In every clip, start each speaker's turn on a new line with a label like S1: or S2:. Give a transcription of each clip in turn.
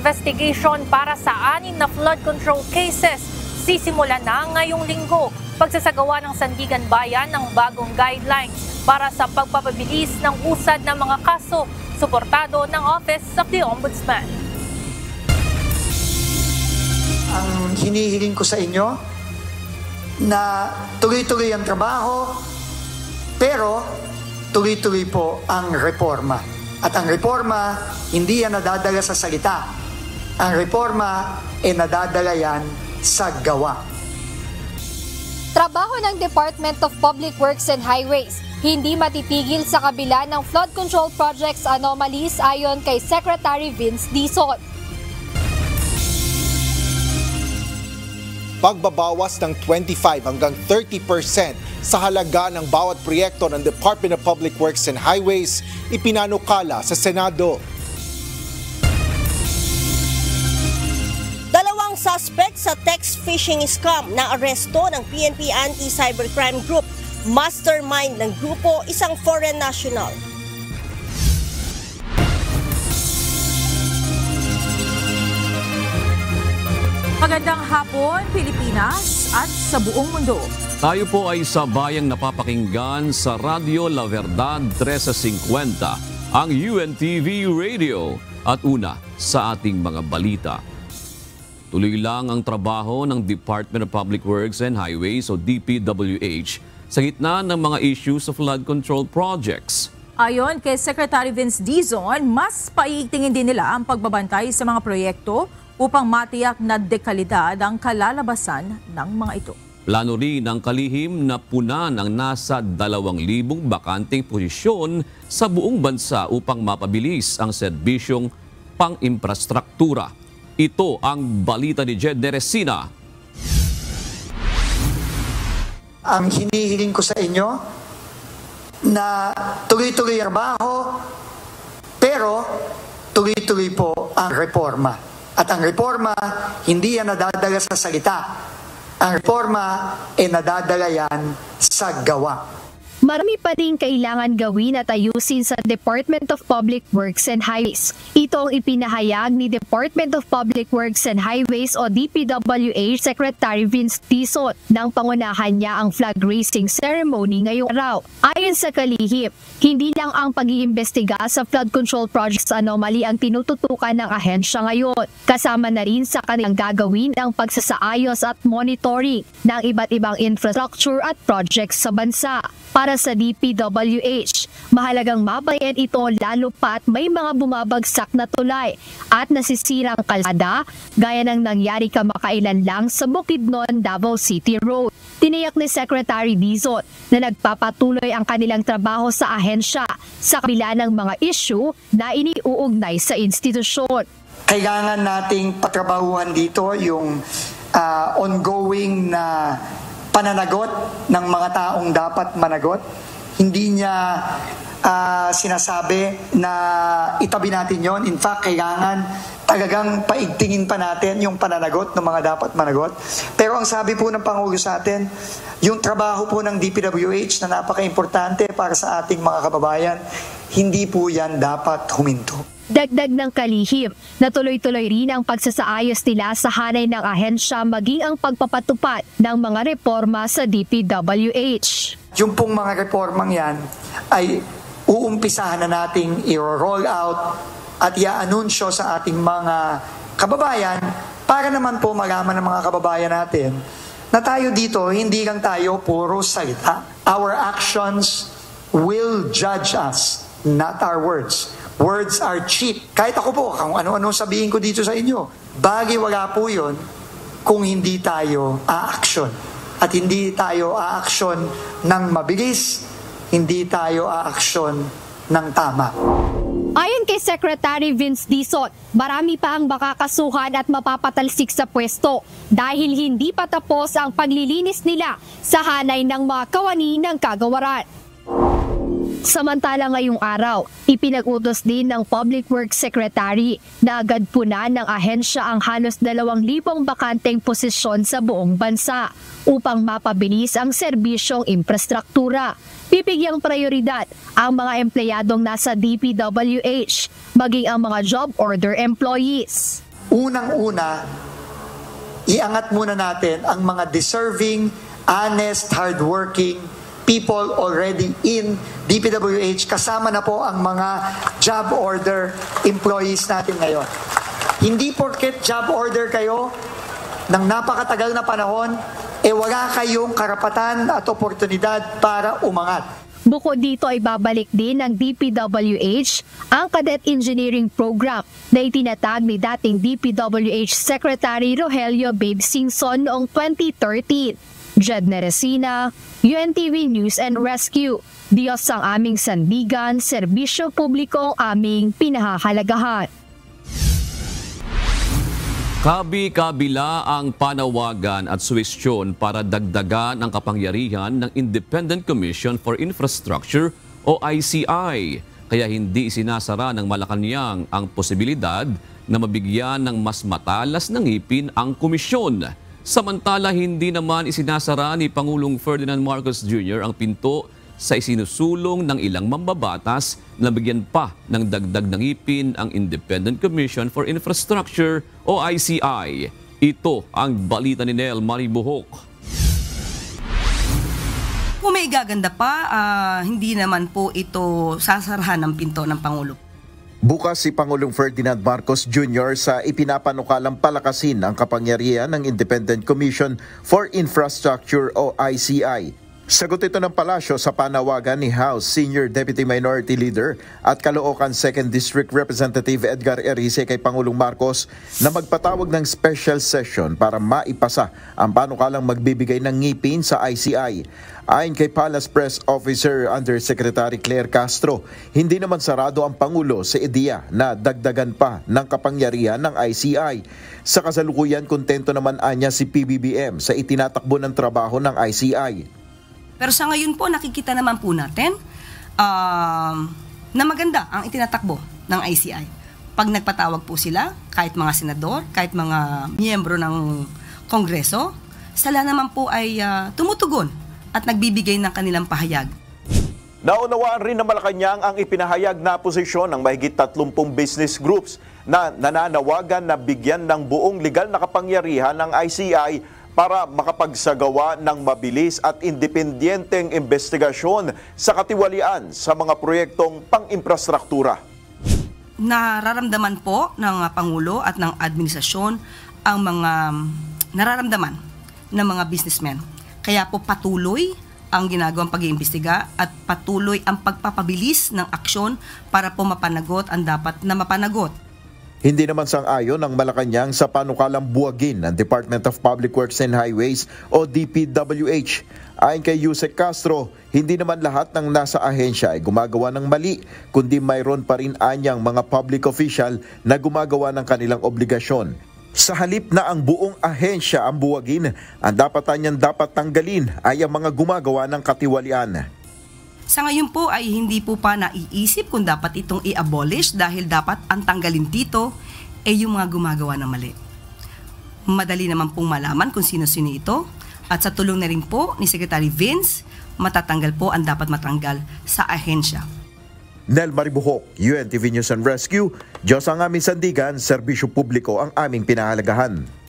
S1: investigation para sa 6 na flood control cases sisimula na ngayong linggo. Pagsasagawa ng Sandigan Bayan ng bagong guidelines para sa pagpapabilis ng usad ng mga kaso, suportado ng Office of the Ombudsman.
S2: Ang hinihiling ko sa inyo na tuloy-tuloy ang trabaho, pero tuloy-tuloy po ang reforma. At ang reforma, hindi yan nadadala sa salita. Ang reforma ay nadadala yan sa gawa.
S3: Trabaho ng Department of Public Works and Highways, hindi matitigil sa kabila ng flood control projects anomalies ayon kay Secretary Vince Dizon.
S4: Pagbabawas ng 25 hanggang 30% sa halaga ng bawat proyekto ng Department of Public Works and Highways ipinanukala sa Senado.
S5: Dalawang suspect sa text phishing scam na aresto ng PNP Anti-Cybercrime Group. Mastermind ng grupo, isang foreign national.
S6: Magandang hapon, Pilipinas at sa buong mundo.
S7: Tayo po ay sabayang napapakinggan sa Radyo La Verdad 1350, ang UNTV Radio at una sa ating mga balita. Tuloy lang ang trabaho ng Department of Public Works and Highways o DPWH sa gitna ng mga issues of flood control projects.
S6: Ayon kay Secretary Vince Dizon, mas paiigtingin din nila ang pagbabantay sa mga proyekto upang matiyak na dekalidad ang kalalabasan ng mga ito.
S7: Plano rin ng kalihim na punan ang nasa 2,000 bakanteng posisyon sa buong bansa upang mapabilis ang serbisyong pang-imprastruktura. Ito ang balita ni Jed Neresina.
S2: Ang hinihiling ko sa inyo na tuloy-tuloy ang trabaho, pero tuloy-tuloy po ang reforma. At ang reforma, hindi yan nadadala sa salita. Ang reforma ay nadadala yan sa gawa.
S8: Marami pa rin kailangan gawin at ayusin sa Department of Public Works and Highways. Ito ang ipinahayag ni Department of Public Works and Highways o DPWH Secretary Vince Dizon nang pangunahan niya ang flag raising ceremony ngayong araw. Ayon sa kalihim, hindi lang ang pag-iimbestiga sa flood control projects anomaly ang tinututukan ng ahensya ngayon. Kasama na rin sa kanilang gagawin ang pagsasaayos at monitoring ng iba't ibang infrastructure at projects sa bansa. Para sa DPWH, mahalagang mabayan ito lalo pat may mga bumabagsak na tulay at nasisirang kalsada gaya ng nangyari kamakailan lang sa Bukidnon, Davao City Road. Tiniyak ni Secretary Dizon na nagpapatuloy ang kanilang trabaho sa ahensya sa kabila ng mga issue na iniuugnay sa institusyon.
S2: Kailangan nating patrabahuhan dito yung ongoing na pananagot ng mga taong dapat managot. Hindi niya sinasabi na itabi natin yon. In fact, kailangan talagang paigtingin pa natin yung pananagot ng mga dapat managot. Pero ang sabi po ng Pangulo sa atin, yung trabaho po ng DPWH na napaka-importante para sa ating mga kababayan, hindi po yan dapat huminto.
S8: Dagdag ng kalihim na tuloy-tuloy rin ang pagsasaayos nila sa hanay ng ahensya maging ang pagpapatupad ng mga reforma sa DPWH.
S2: Yung pong mga reformang yan ay uumpisahan na nating i-roll out at i-anunsyo sa ating mga kababayan para naman po malaman ng mga kababayan natin na tayo dito, hindi lang tayo puro salita. Our actions will judge us, not our words. Words are cheap. Kahit ako po, kung ano-ano sabihin ko dito sa inyo, baliwala po yun kung hindi tayo a-action. At hindi tayo a-action ng mabilis, hindi tayo a-action ng tama.
S8: Ayon kay Secretary Vince Dizon, marami pa ang makakasuhan at mapapatalsik sa pwesto dahil hindi pa tapos ang paglilinis nila sa hanay ng mga kawani ng kagawaran. Samantala ngayong araw, ipinag-utos din ng Public Works Secretary na agad punan ng ahensya ang halos 2,000 bakanteng posisyon sa buong bansa upang mapabilis ang serbisyong infrastruktura. Bibigyang prioridad ang mga empleyadong nasa DPWH, maging ang mga job order employees.
S2: unang-una, iangat muna natin ang mga deserving, honest, hardworking people already in DPWH. Kasama na po ang mga job order employees natin ngayon. Hindi porket job order kayo ng napakatagal na panahon, wala kayong karapatan at oportunidad para umangat.
S8: Bukod dito ay babalik din ng DPWH ang Cadet Engineering Program na itinatag ni dating DPWH Secretary Rogelio Babe Singson noong 2013. Jed Neresina, UNTV News and Rescue. Diyos ang aming sandigan, serbisyo publiko ang aming pinahahalagahan.
S7: Kabi-kabila ang panawagan at suwestyon para dagdagan ang kapangyarihan ng Independent Commission for Infrastructure o ICI. Kaya hindi sinasara ng Malacanang ang posibilidad na mabigyan ng mas matalas na ngipin ang komisyon. Samantala, hindi naman isinasara ni Pangulong Ferdinand Marcos Jr. ang pinto sa isinusulong ng ilang mambabatas na bigyan pa ng dagdag ng ngipin ang Independent Commission for Infrastructure o ICI. Ito ang balita ni Nel Maribuhok.
S9: Kung may gaganda pa, hindi naman po ito sasarahan ng pinto ng Pangulo.
S4: Bukas si Pangulong Ferdinand Marcos Jr. sa ipinapanukalang palakasin ang kapangyarihan ng Independent Commission for Infrastructure o ICI. Sagot ito ng palasyo sa panawagan ni House Senior Deputy Minority Leader at Caloocan 2nd District Representative Edgar Erice kay Pangulong Marcos na magpatawag ng special session para maipasa ang panukalang magbibigay ng ngipin sa ICI. Ayon kay Palace Press Officer Undersecretary Claire Castro, hindi naman sarado ang Pangulo sa ideya na dagdagan pa ng kapangyarihan ng ICI. Sa kasalukuyan, kontento naman anya si PBBM sa itinatakbo ng trabaho ng ICI.
S9: Pero sa ngayon po, nakikita naman po natin na maganda ang itinatakbo ng ICI. Pag nagpatawag po sila, kahit mga senador, kahit mga miyembro ng Kongreso, sila naman po ay tumutugon at nagbibigay ng kanilang pahayag.
S10: Naunawaan rin ng Malacanang ang ipinahayag na posisyon ng mahigit 30 business groups na nananawagan na bigyan ng buong legal na kapangyarihan ng ICI para makapagsagawa ng mabilis at independenteng investigasyon sa katiwalian sa mga proyektong pang-infrastruktura.
S9: Nararamdaman po ng Pangulo at ng administrasyon ang mga nararamdaman ng mga businessmen. Kaya po patuloy ang ginagawang pag-iimbestiga at patuloy ang pagpapabilis ng aksyon para po mapanagot ang dapat na mapanagot.
S4: Hindi naman sang-ayon ng Malacanang sa panukalang buwagin ng Department of Public Works and Highways o DPWH. Ayon kay Yusek Castro, hindi naman lahat ng nasa ahensya ay gumagawa ng mali, kundi mayroon pa rin anyang mga public official na gumagawa ng kanilang obligasyon. Sa halip na ang buong ahensya ang buwagin, ang dapat tanggalin ay ang mga gumagawa ng katiwalian.
S9: Sa ngayon po ay hindi po pa naiisip kung dapat itong i-abolish dahil dapat ang tanggalin dito ay yung mga gumagawa ng mali. Madali naman pong malaman kung sino-sino ito at sa tulong na rin po ni Secretary Vince, matatanggal po ang dapat matanggal sa ahensya.
S4: Nel Maribuhok, UNTV News and Rescue. Diyos ang aming sandigan, serbisyo publiko ang aming pinahalagahan.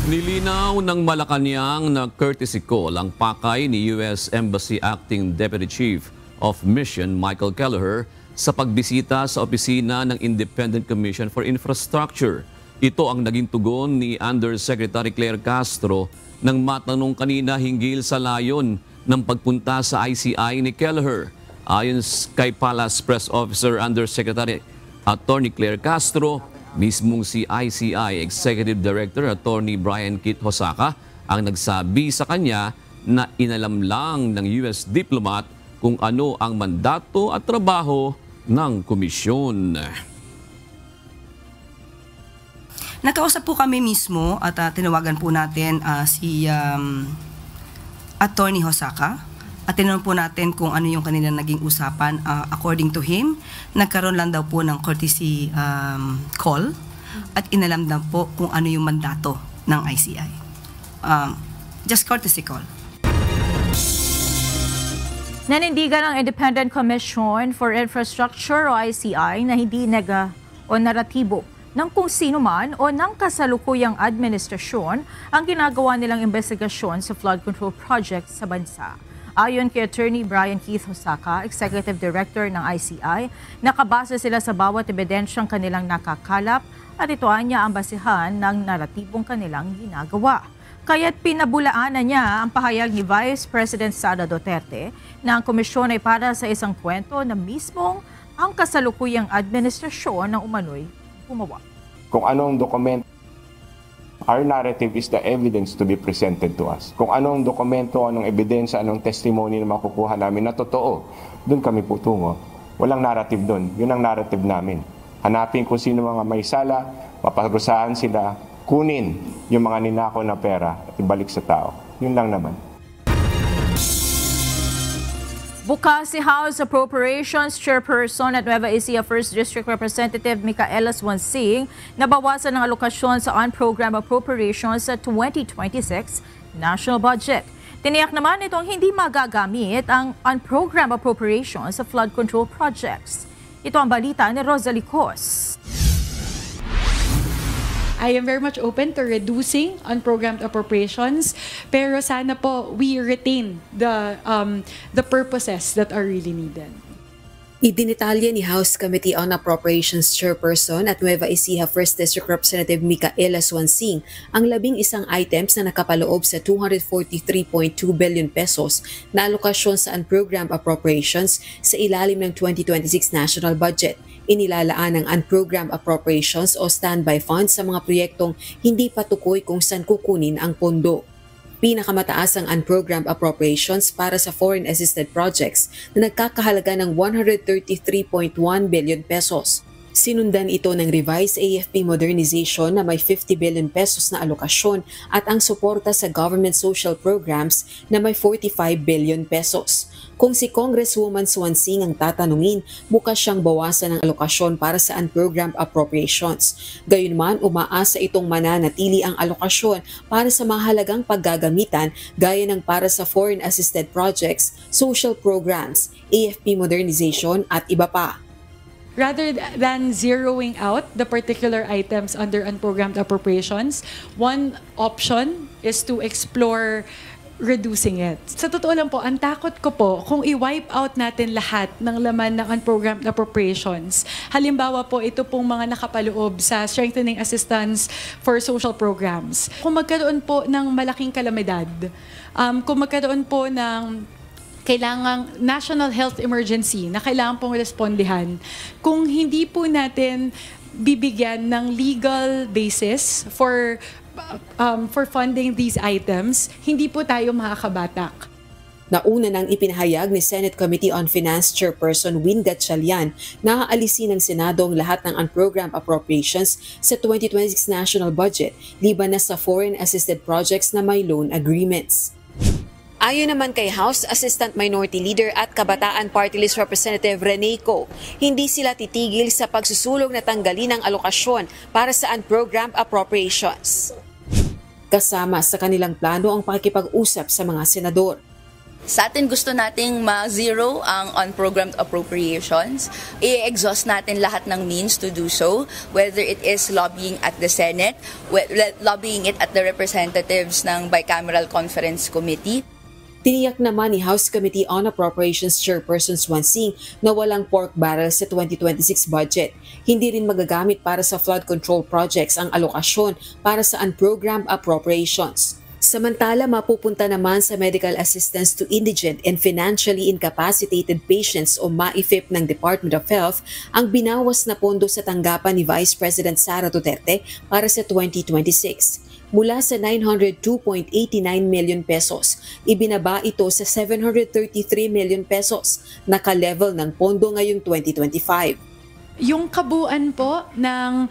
S7: Nilinaw ng Malacanang na courtesy call ang pakay ni U.S. Embassy Acting Deputy Chief of Mission Michael Kelleher sa pagbisita sa opisina ng Independent Commission for Infrastructure. Ito ang naging tugon ni Undersecretary Claire Castro nang matanong kanina hinggil sa layon ng pagpunta sa ICI ni Kelleher. Ayon kay Palace Press Officer Undersecretary Attorney Claire Castro, mismong si ICI Executive Director Attorney Brian Kit Hosaka ang nagsabi sa kanya na inalam lang ng US diplomat kung ano ang mandato at trabaho ng komisyon.
S9: Nakausap po kami mismo at tinawagan po natin si Attorney Hosaka at tinanong po natin kung ano yung kanilang naging usapan. According to him, nagkaroon lang daw po ng courtesy call at inalam daw po kung ano yung mandato ng ICI. Just courtesy call.
S6: Nanindigan ng Independent Commission for Infrastructure o ICI na hindi o naratibo ng kung sino man o ng kasalukuyang administrasyon ang ginagawa nilang investigasyon sa flood control project sa bansa. Ayon kay Attorney Brian Keith Hosaka, Executive Director ng ICI, nakabase sila sa bawat ebidensyang kanilang nakakalap at ito niya ang basihan ng naratibong kanilang ginagawa. Kaya't pinabulaanan niya ang pahayag ni Vice President Sara Duterte na ang komisyon ay para sa isang kwento na mismong ang kasalukuyang administrasyon ng umano'y gumawa.
S11: Kung anong dokumento, our narrative is the evidence to be presented to us. Kung anong dokumento, anong ebidensya, anong testimony na makukuha namin na totoo, doon kami po tungo. Walang narrative doon. Yun ang narrative namin. Hanapin kung sino mga may sala, maparusahan sila, kunin yung mga ninakaw na pera at ibalik sa tao. Yun lang naman.
S6: Bukas si House Appropriations Chairperson at Nueva Ecija 1st District Representative Micaela Swansing na bawasan ng alokasyon sa on-program appropriations sa 2026 national budget. Tiniyak naman itong hindi magagamit ang on-program appropriations sa flood control projects. Ito ang balita ni Rosalie Cos.
S12: I am very much open to reducing unprogrammed appropriations, pero sana po we retain the purposes that are really needed.
S13: Idinitalya ni House Committee on Appropriations Chairperson at Nueva Ecija 1st District Representative Micaela Swansing ang 11 items na nakapaloob sa 243.2 billion pesos na alokasyon sa unprogrammed appropriations sa ilalim ng 2026 national budget. Inilalaan ng unprogrammed appropriations o standby funds sa mga proyektong hindi patukoy kung saan kukunin ang pondo. Pinakamataas ang unprogrammed appropriations para sa foreign assisted projects na nagkakahalaga ng 133.1 billion pesos. Sinundan ito ng revised AFP modernization na may 50 billion pesos na alokasyon at ang suporta sa government social programs na may 45 billion pesos. Kung si Congresswoman Swansing ang tatanungin, bukas siyang bawasan ng alokasyon para sa unprogrammed appropriations. Gayunman, umaasa itong mananatili ang alokasyon para sa mahalagang paggagamitan gaya ng para sa foreign assisted projects, social programs, AFP modernization at iba pa.
S12: Rather than zeroing out the particular items under unprogrammed appropriations, one option is to explore reducing it. Sa totoo lang po, ang takot ko po kung i-wipe out natin lahat ng laman ng unprogrammed appropriations. Halimbawa po, ito pong mga nakapaloob sa strengthening assistance for social programs. Kung magkaroon po ng malaking kalamidad, kung magkaroon po ng kailangang national health emergency na kailangan pong respondihan, kung hindi po natin bibigyan ng legal basis for funding these items, hindi po tayo makakabatak.
S13: Nauna nang ipinahayag ni Senate Committee on Finance Chairperson Win Gatchalian na aalisin ng Senado ang lahat ng unprogrammed appropriations sa 2026 national budget, liban na sa foreign assisted projects na may loan agreements. Ayon naman kay House Assistant Minority Leader at Kabataan Party List Representative Rene Co, hindi sila titigil sa pagsusulong na tanggalin ang alokasyon para sa unprogrammed appropriations. Kasama sa kanilang plano ang pakikipag-usap sa mga senador.
S14: Sa atin gusto nating ma-zero ang unprogrammed appropriations. I-exhaust natin lahat ng means to do so, whether it is lobbying at the Senate, lobbying it at the representatives ng Bicameral Conference Committee.
S13: Tiniyak naman ni House Committee on Appropriations Chairperson Swansing na walang pork barrel sa 2026 budget. Hindi rin magagamit para sa flood control projects ang alokasyon para sa unprogrammed appropriations. Samantala, mapupunta naman sa medical assistance to indigent and financially incapacitated patients o MAIFIP ng Department of Health ang binawas na pondo sa tanggapan ni Vice President Sara Duterte para sa 2026. Mula sa 902.89 million pesos, ibinaba ito sa 733 million pesos, naka-level ng pondo ngayong 2025.
S12: Yung kabuuan po ng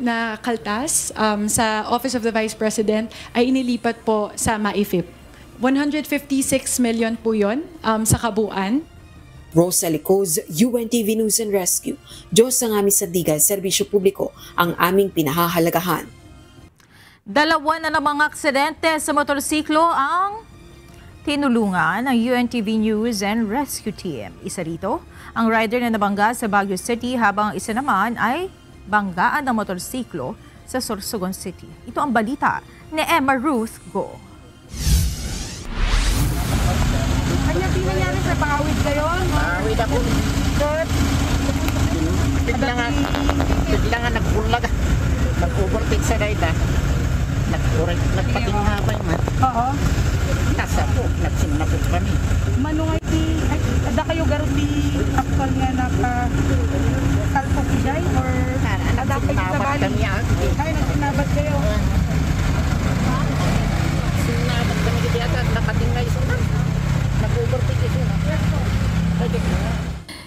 S12: na kaltas sa Office of the Vice President ay inilipat po sa MAIFIP. 156 million po yun sa kabuuan.
S13: Rosalie Cos, UNTV News and Rescue. Diyos ang aming sandigan, serbisyo publiko ang aming pinahahalagahan.
S6: Dalawa na namang aksidente sa motorsiklo ang tinulungan ng UNTV News and Rescue Team. Isa rito, ang rider na nabangga sa Baguio City habang isa naman ay banggaan ng motorsiklo sa Sorsogon City. Ito ang balita ni Emma Ruth Go.
S15: Kanya nangyari sa pangawid kayo? Pangawid ako. Bigla nga nagbulag. Nag-overtake sa gaita. Nagpating hapay man. Oo. Nasa po, nagsinapot kami. Manungay ada kayo garot di aktual nga naka-kalpok jay or ada kayo sa bali? Ay, nagsinabat kayo. Sinabat kami di agad, nakatingay sila. Nag-overtake sila.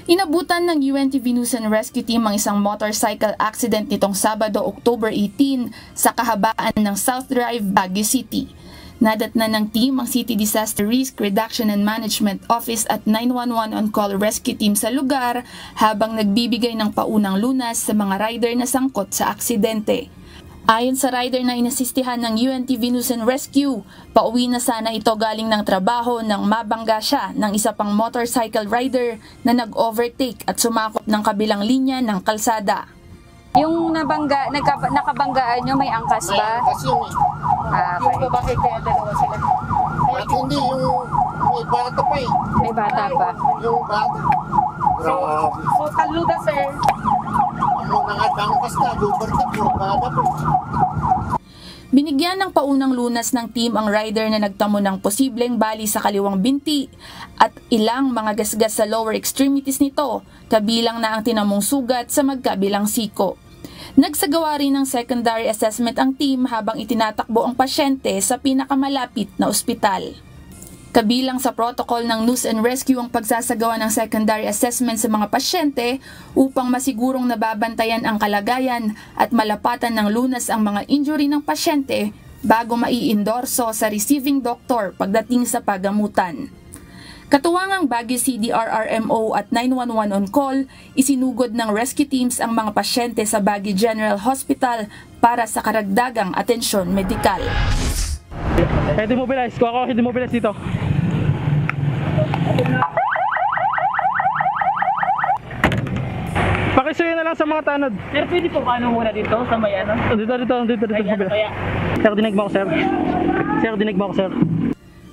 S16: Inabutan ng UNTV News and Rescue Team ang isang motorcycle accident nitong Sabado, October 18 sa kahabaan ng South Drive, Baguio City. Nadatnan ng team ang City Disaster Risk Reduction and Management Office at 911 on-call rescue team sa lugar habang nagbibigay ng paunang lunas sa mga rider na sangkot sa aksidente. Ayon sa rider na inasistihan ng UNTV News and Rescue, pauwi na sana ito galing ng trabaho nang mabangga siya ng isa pang motorcycle rider na nag-overtake at sumakop ng kabilang linya ng kalsada.
S17: Yung nakabanggaan nyo, may angkas ba?
S15: May angkas yun eh. Yung babae kaya dalawa sila. At hindi, yung may bata pa eh.
S17: May bata pa.
S15: Yung bata. So taluda sir.
S16: Binigyan ng paunang lunas ng team ang rider na nagtamo ng posibleng bali sa kaliwang binti at ilang mga gasgas sa lower extremities nito, kabilang na ang tinamong sugat sa magkabilang siko. Nagsagawa rin ng secondary assessment ang team habang itinatakbo ang pasyente sa pinakamalapit na ospital. Kabilang sa protocol ng News and Rescue ang pagsasagawa ng secondary assessment sa mga pasyente upang masigurong nababantayan ang kalagayan at malapatan ng lunas ang mga injury ng pasyente bago maiendorso sa receiving doctor pagdating sa pagamutan. Katuwangang Baguio CDRRMO at 911 on call, isinugod ng rescue teams ang mga pasyente sa Baguio General Hospital para sa karagdagang atensyon medikal.
S18: Demobilize ko ako, demobilize dito. Pakisuyo na lang sa mga tanod.
S19: Sir, pwede po paano muna dito sa may ano?
S18: Dito. Sir, dinig mo ako, sir. Dinig mo ako, sir.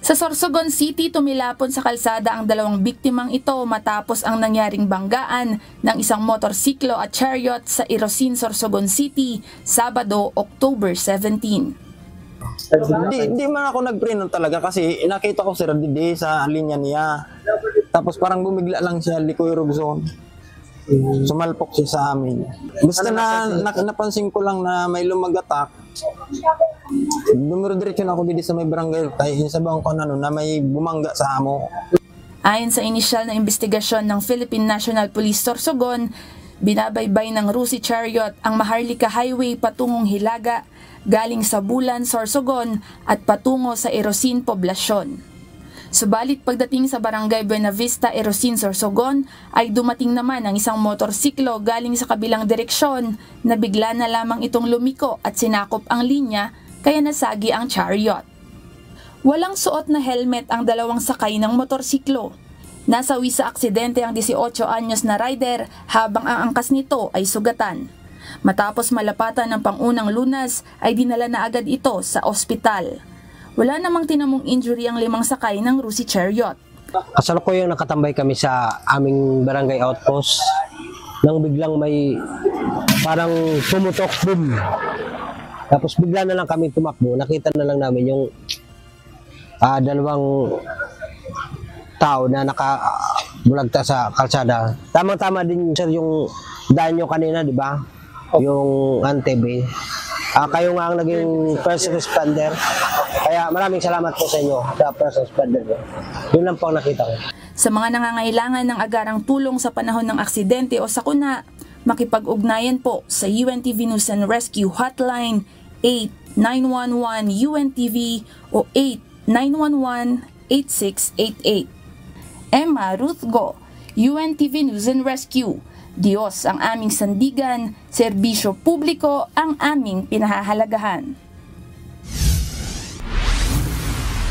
S16: Sa Sorsogon City, tumilapon sa kalsada ang dalawang biktimang ito matapos ang nangyaring banggaan ng isang motorsiklo at chariot sa Irosin, Sorsogon City, Sabado, October 17.
S20: Hindi man ako nag-pray nun talaga kasi nakita ko si Radide sa linya niya. Tapos parang bumigla lang siya, likoy rugzon. Sumalpok siya sa amin. Basta napansin ko lang na may lumagatak. Dumiro-diretso na ako dito sa may barangay. Tayo sa bangko na may bumangga sa amo.
S16: Ayon sa inisyal na investigasyon ng Philippine National Police Sorsogon, binabaybay ng Rusi Chariot ang Maharlika Highway patungong Hilaga, galing sa Bulan, Sorsogon at patungo sa Irosin, Poblasyon. Subalit pagdating sa Barangay Buenavista, Irosin, Sorsogon ay dumating naman ang isang motorsiklo galing sa kabilang direksyon na bigla na lamang itong lumiko at sinakop ang linya kaya nasagi ang chariot. Walang suot na helmet ang dalawang sakay ng motorsiklo. Nasawi sa aksidente ang 18 anyos na rider habang ang angkas nito ay sugatan. Matapos malapatan ng pangunang lunas ay dinala na agad ito sa ospital. Wala namang tinamong injury ang 5 sakay ng Rusi Chariot.
S21: Kasalukuyang nakatambay kami sa aming barangay outpost nang biglang may parang pumutok, boom. Tapos bigla na lang kami tumakbo. Nakita na lang namin yung dalawang tao na nakabulagta sa kalsada. Tamang-tama din sir yung daan nyo kanina, di ba? Yung Antebe. Kayo nga ang naging first responder. Kaya maraming salamat po sa inyo sa first responder. Yun lang po ang nakita ko.
S16: Sa mga nangangailangan ng agarang tulong sa panahon ng aksidente o sakuna, makipag-ugnayan po sa UNTV News and Rescue Hotline 8911 UNTV o 8911-8688. Emma Ruth Go, UNTV News and Rescue. Diyos ang aming sandigan, serbisyo publiko ang aming pinahahalagahan.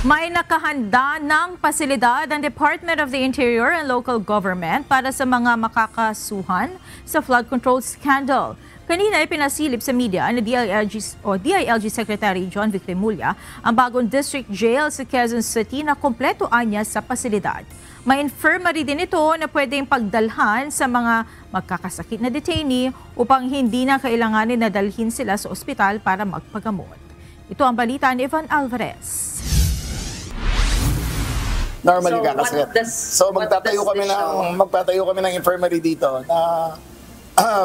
S6: May nakahanda ng pasilidad ang Department of the Interior and Local Government para sa mga makakasuhan sa flood control scandal. Kanina ay pinasilip sa media ni DILG Secretary John Vic Remulla ang bagong district jail sa Quezon City na kompleto anya sa pasilidad. May infirmary din ito na pwedeng pagdalhan sa mga magkakasakit na detainee upang hindi na kailanganin na dalhin sila sa ospital para magpagamot. Ito ang balita ni Evan Alvarez.
S1: Normally kakasakit. So magtatayo kami ng infirmary dito na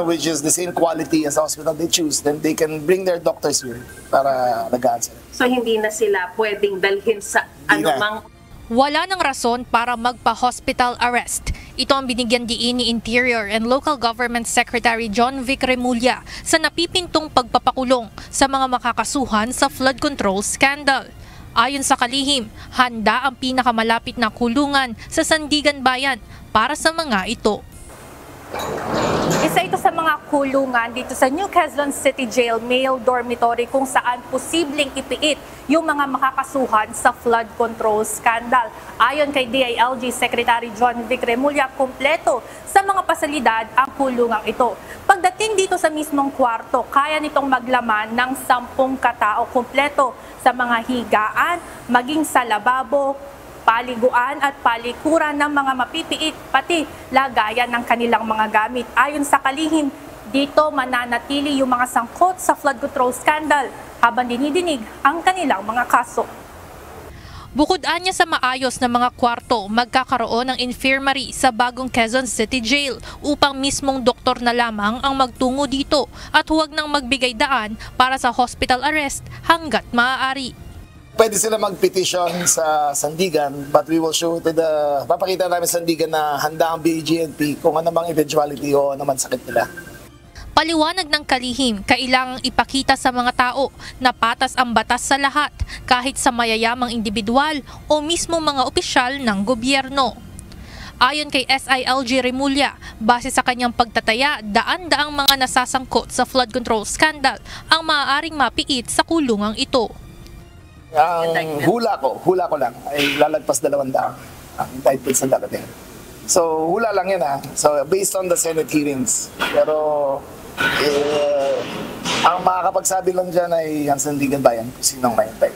S1: which is the same quality as the hospital they choose. Then they can bring their doctors here para nag-aan sila.
S22: So hindi na sila pwedeng dalhin sa anumang...
S23: Wala ng rason para magpa-hospital arrest. Ito ang binigyan diin ni Interior and Local Government Secretary John Vic Remulla sa napipintong pagpapakulong sa mga makakasuhan sa flood control scandal. Ayon sa kalihim, handa ang pinakamalapit na kulungan sa Sandigan Bayan para sa mga ito.
S24: Isa ito sa mga kulungan dito sa New Quezon City Jail male dormitory kung saan posibleng ipiit yung mga makakasuhan sa flood control scandal. Ayon kay DILG Secretary John Vic Remulla, kompleto sa mga pasilidad ang kulungang ito. Pagdating dito sa mismong kwarto, kaya nitong maglaman ng 10 katao, kompleto sa mga higaan, maging sa lababo, paliguan at palikuran ng mga mapipiit, pati lagayan ng kanilang mga gamit. Ayon sa kalihim, dito mananatili yung mga sangkot sa flood control scandal habang dinidinig ang kanilang mga kaso.
S23: Bukod anya sa maayos na mga kwarto, magkakaroon ng infirmary sa bagong Quezon City Jail upang mismong doktor na lamang ang magtungo dito at huwag nang magbigay daan para sa hospital arrest hanggat maaari.
S1: Pwede sila mag-petition sa Sandigan, but we will show to papakita namin sa Sandigan na handa ang BGNP kung ano mang eventuality o ano man sakit nila.
S23: Paliwanag ng kalihim, kailangang ipakita sa mga tao na patas ang batas sa lahat, kahit sa mayayamang individual o mismo mga opisyal ng gobyerno. Ayon kay SILG Remulla, base sa kanyang pagtataya, daan-daang mga nasasangkot sa flood control scandal ang maaaring mapiit sa kulungang ito.
S1: Ang hula ko lang ay lalagpas 200 ang indictments na darating. So hula lang yan So based on the Senate hearings. Pero ang makakapagsabi lang dyan ay ang Sandigan Bayan kung sinong ma-indict.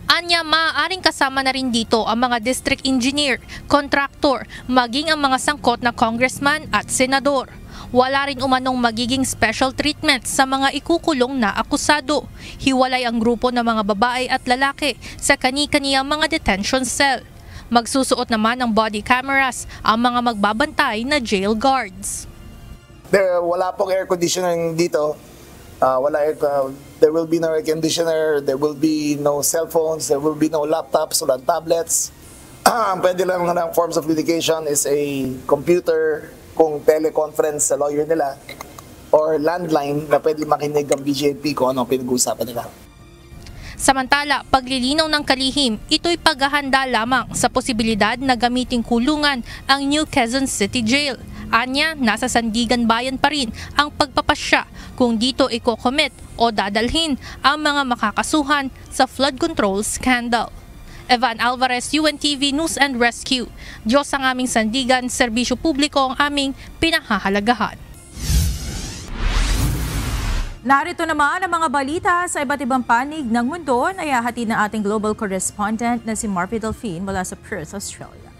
S23: Anya, maaaring kasama na rin dito ang mga district engineer, contractor, maging ang mga sangkot na congressman at senador. Wala rin umanong magiging special treatment sa mga ikukulong na akusado. Hiwalay ang grupo ng mga babae at lalaki sa kani-kaniyang mga detention cell. Magsusuot naman ng body cameras ang mga magbabantay na jail guards.
S1: Wala pong air conditioning dito. There will be no air conditioner, there will be no cell phones, there will be no laptops or tablets. Pwede lang ng forms of communication is a computer, kung teleconference sa lawyer nila, or landline na pwede makinig ang BGNP kung ano pinag-uusapan nila.
S23: Samantala, paglilinaw ng kalihim, ito'y paghahanda lamang sa posibilidad na gamiting kulungan ang New Quezon City Jail. Anya, nasa Sandigan Bayan pa rin ang pagpapasya kung dito iko-commit o dadalhin ang mga makakasuhan sa flood control scandal. Evan Alvarez, UNTV News and Rescue. Diyos ang aming sandigan, serbisyo publiko ang aming pinahahalagahan.
S6: Narito naman ang mga balita sa iba't ibang panig ng mundo na ihahatid ng ating global correspondent na si Marvy Delphine mula sa Perth, Australia.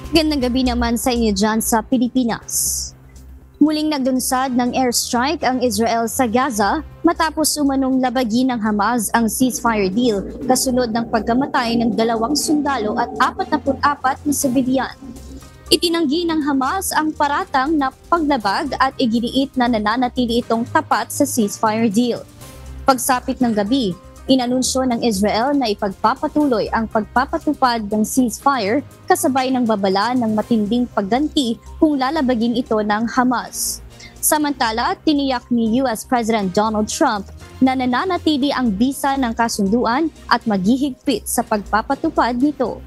S25: Gandang gabi naman sa inyo dyan sa Pilipinas. Muling nagdunsad ng airstrike ang Israel sa Gaza matapos umanong labagin ng Hamas ang ceasefire deal kasunod ng pagkamatay ng 2 sundalo at 44 na sibilyan. Itinanggi ng Hamas ang paratang na paglabag at iginiit na nananatili itong tapat sa ceasefire deal. Pagsapit ng gabi, inanunsyo ng Israel na ipagpapatuloy ang pagpapatupad ng ceasefire kasabay ng babala ng matinding pagganti kung lalabagin ito ng Hamas. Samantala, tiniyak ni US President Donald Trump na nananatili ang bisa ng kasunduan at maghihigpit sa pagpapatupad nito.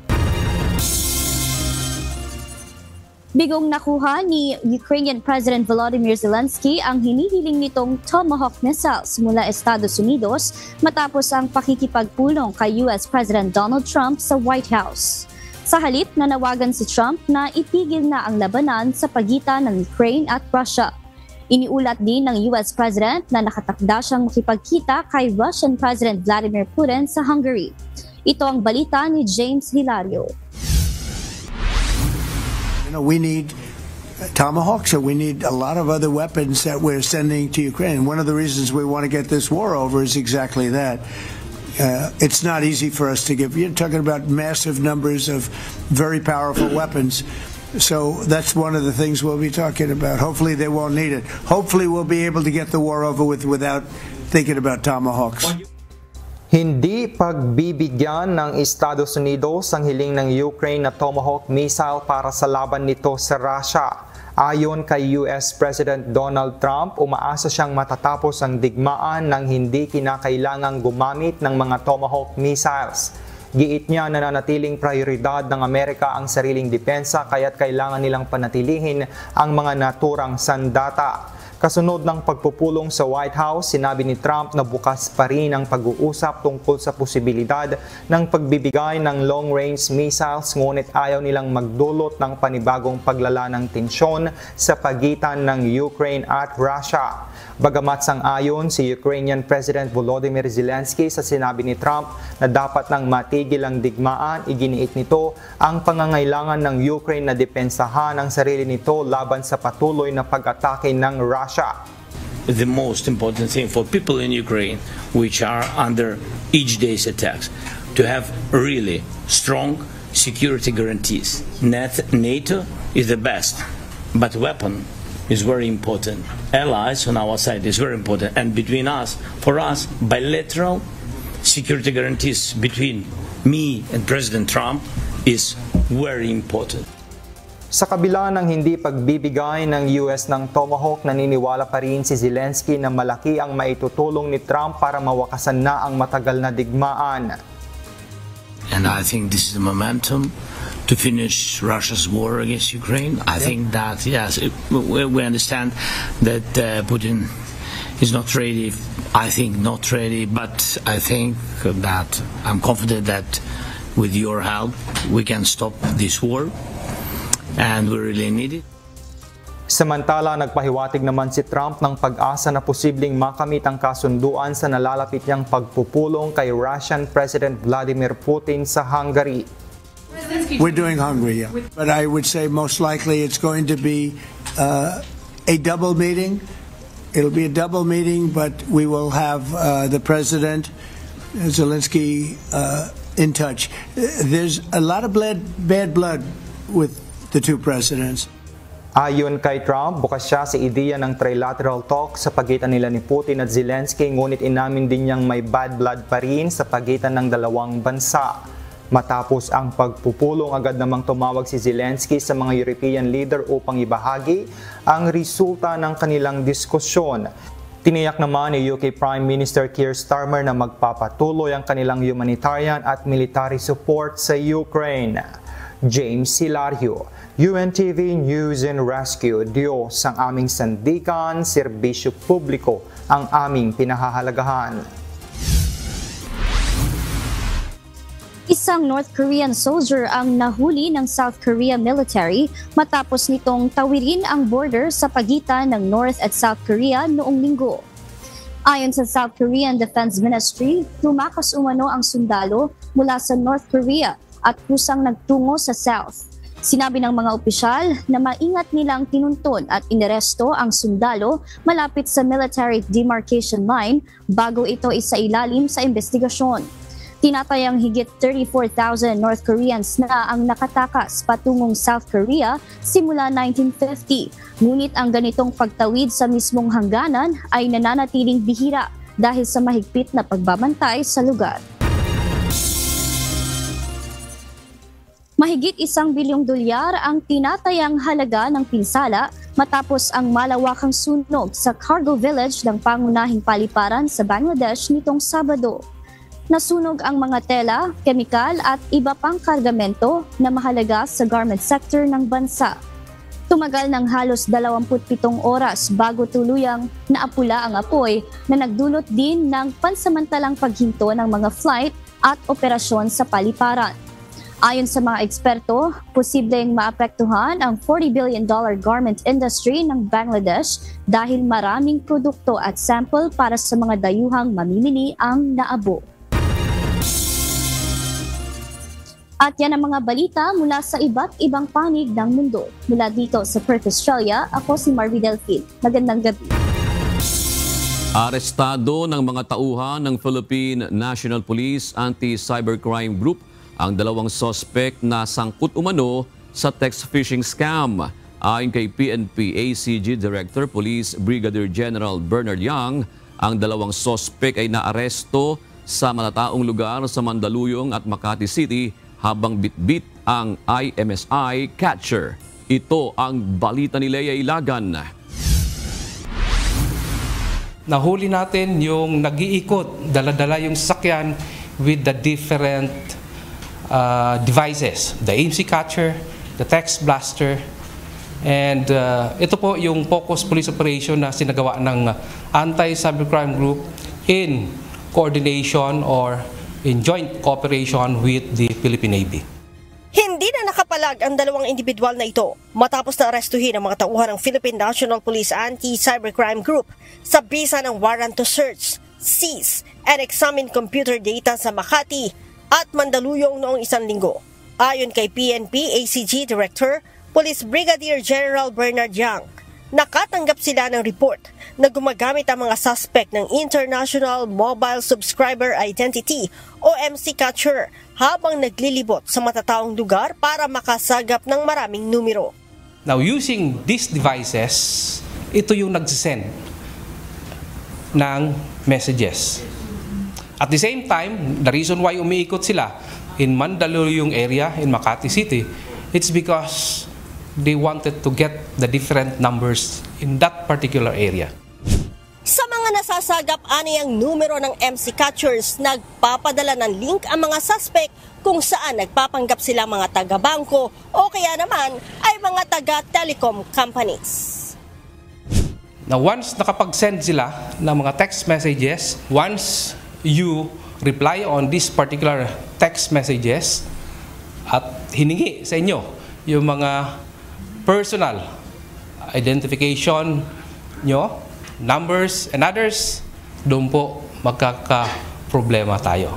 S25: Bigong nakuha ni Ukrainian President Volodymyr Zelensky ang hinihiling nitong Tomahawk missiles mula Estados Unidos matapos ang pakikipagpulong kay US President Donald Trump sa White House. Sa halip, nanawagan si Trump na itigil na ang labanan sa pagitan ng Ukraine at Russia. Iniulat din ng US President na nakatakda siyang makipagkita kay Russian President Vladimir Putin sa Hungary. Ito ang balita ni James Hilario.
S2: We need Tomahawks, so we need a lot of other weapons that we're sending to Ukraine. One of the reasons we want to get this war over is exactly that. It's not easy for us to give. You're talking about massive numbers of very powerful weapons. So that's one of the things we'll be talking about. Hopefully they won't need it. Hopefully we'll be able to get the war over with without thinking about Tomahawks.
S3: Hindi pagbibigyan ng Estados Unidos ang hiling ng Ukraine na Tomahawk missile para sa laban nito sa Russia. Ayon kay US President Donald Trump, umaasa siyang matatapos ang digmaan nang hindi kinakailangang gumamit ng mga Tomahawk missiles. Giit niya na nanatiling prioridad ng Amerika ang sariling depensa kaya't kailangan nilang panatilihin ang mga naturang sandata. Kasunod ng pagpupulong sa White House, sinabi ni Trump na bukas pa rin ang pag-uusap tungkol sa posibilidad ng pagbibigay ng long-range missiles, ngunit ayaw nilang magdulot ng panibagong paglala ng tensyon sa pagitan ng Ukraine at Russia. Bagamat sang-ayon si Ukrainian President Volodymyr Zelensky sa sinabi ni Trump na dapat nang matigil ang digmaan, iginiit nito ang pangangailangan ng Ukraine na depensahan ang sarili nito laban sa patuloy na pag-atake ng Russia.
S5: The most important thing for people in Ukraine, which are under each day's attacks, to have really strong security guarantees. NATO is the best, but weapon is very important. Allies on our side is very important, and between us, for us, bilateral security guarantees between me and President Trump is very important.
S3: Sa kabila ng hindi pagbibigay ng US ng Tomahawk, naniniwala pa rin si Zelensky na malaki ang maitutulong ni Trump para mawakasan na ang matagal na digmaan.
S5: And I think this is the momentum to finish Russia's war against Ukraine. I think that, yes, we understand that Putin is not ready. I think not ready, but I think that I'm confident that with your help, we can stop this war. And we really need it.
S3: Samantala, nagpahiwatig naman si Trump ng pag-asa na posibleng makamit ang kasunduan sa nalalapit niyang pagpupulong kay Russian President Vladimir Putin sa Hungary.
S2: We're doing Hungary, yeah. But I would say most likely it's going to be a double meeting. It'll be a double meeting, but we will have the President, Zelensky, in touch. There's a lot of bad blood with the two presidents.
S3: Ayon kay Trump, bukas siya sa ideya ng trilateral talk sa pagitan nila ni Putin at Zelensky, ngunit inamin din niyang may bad blood pa rin sa pagitan ng dalawang bansa. Matapos ang pagpupulong, agad namang tumawag si Zelensky sa mga European leader upang ibahagi ang resulta ng kanilang diskusyon. Tiniyak naman ni UK Prime Minister Keir Starmer na magpapatuloy ang kanilang humanitarian at military support sa Ukraine. James Hilario, UNTV News and Rescue. Diyos ang aming sandikan, serbisyo publiko ang aming pinahahalagahan.
S25: Isang North Korean soldier ang nahuli ng South Korea military matapos nitong tawirin ang border sa pagitan ng North at South Korea noong linggo. Ayon sa South Korean Defense Ministry, tumakas umano ang sundalo mula sa North Korea at kusang nagtungo sa South. Sinabi ng mga opisyal na maingat nilang tinunton at inaresto ang sundalo malapit sa military demarcation line bago ito isailalim sa investigasyon. Tinatayang higit 34,000 North Koreans na ang nakatakas patungong South Korea simula 1950. Ngunit ang ganitong pagtawid sa mismong hangganan ay nananatiling bihira dahil sa mahigpit na pagbabantay sa lugar. Mahigit $1 bilyong ang tinatayang halaga ng pinsala matapos ang malawakang sunog sa cargo village ng pangunahing paliparan sa Bangladesh nitong Sabado. Nasunog ang mga tela, kemikal at iba pang kargamento na mahalaga sa garment sector ng bansa. Tumagal ng halos 27 oras bago tuluyang naapula ang apoy na nagdulot din ng pansamantalang paghinto ng mga flight at operasyon sa paliparan. Ayon sa mga eksperto, posibleng maapektuhan ang $40 billion garment industry ng Bangladesh dahil maraming produkto at sample para sa mga dayuhang mamimili ang naabo. At yan ang mga balita mula sa iba't ibang panig ng mundo. Mula dito sa Perth, Australia, ako si Marvy Delphine. Magandang gabi.
S4: Arestado ng mga tauhan ng Philippine National Police Anti-Cybercrime Group ang dalawang suspect na sangkot umano sa text phishing scam. Ayon kay PNP ACG Director Police Brigadier General Bernard Yang, ang dalawang suspect ay naaresto sa malataong lugar sa Mandaluyong at Makati City habang bitbit ang IMSI catcher. Ito ang balita ni Lea Ilagan.
S7: Nahuli natin yung nag-iikot, dala-dala yung sasakyan with the different devices, the AMC catcher, the text blaster, and ito po yung focus police operation na sinagawa ng Anti-Cybercrime Group in coordination or in joint cooperation with the Philippine Navy.
S8: Hindi na nakapalag ang dalawang individual na ito matapos na arestuhin ang mga tauhan ng Philippine National Police Anti-Cybercrime Group sa bisa ng warrant to search, seize, and examine computer data sa Makati at Mandaluyong noong isang linggo. Ayon kay PNP ACG Director Police Brigadier General Bernard Yang, nakatanggap sila ng report na gumagamit ang mga suspect ng International Mobile Subscriber Identity o MC Catcher habang naglilibot sa matataong lugar para makasagap ng maraming numero.
S7: Now using these devices, ito yung nagsisend ng messages. At the same time, the reason why umiikot sila in Mandaluyong area in Makati City, it's because they wanted to get the different numbers in that particular area.
S8: Sa mga nasasagap aniyang numero ng MC Catchers, nagpapadala ng link ang mga suspect kung saan nagpapanggap sila mga taga-bangko o kaya naman ay mga taga-telecom companies.
S7: Now once nakapag-send sila ng mga text messages, once you reply on this particular text messages at hiningi sa inyo yung mga personal identification nyo, numbers and others, doon po magkaka-problema tayo.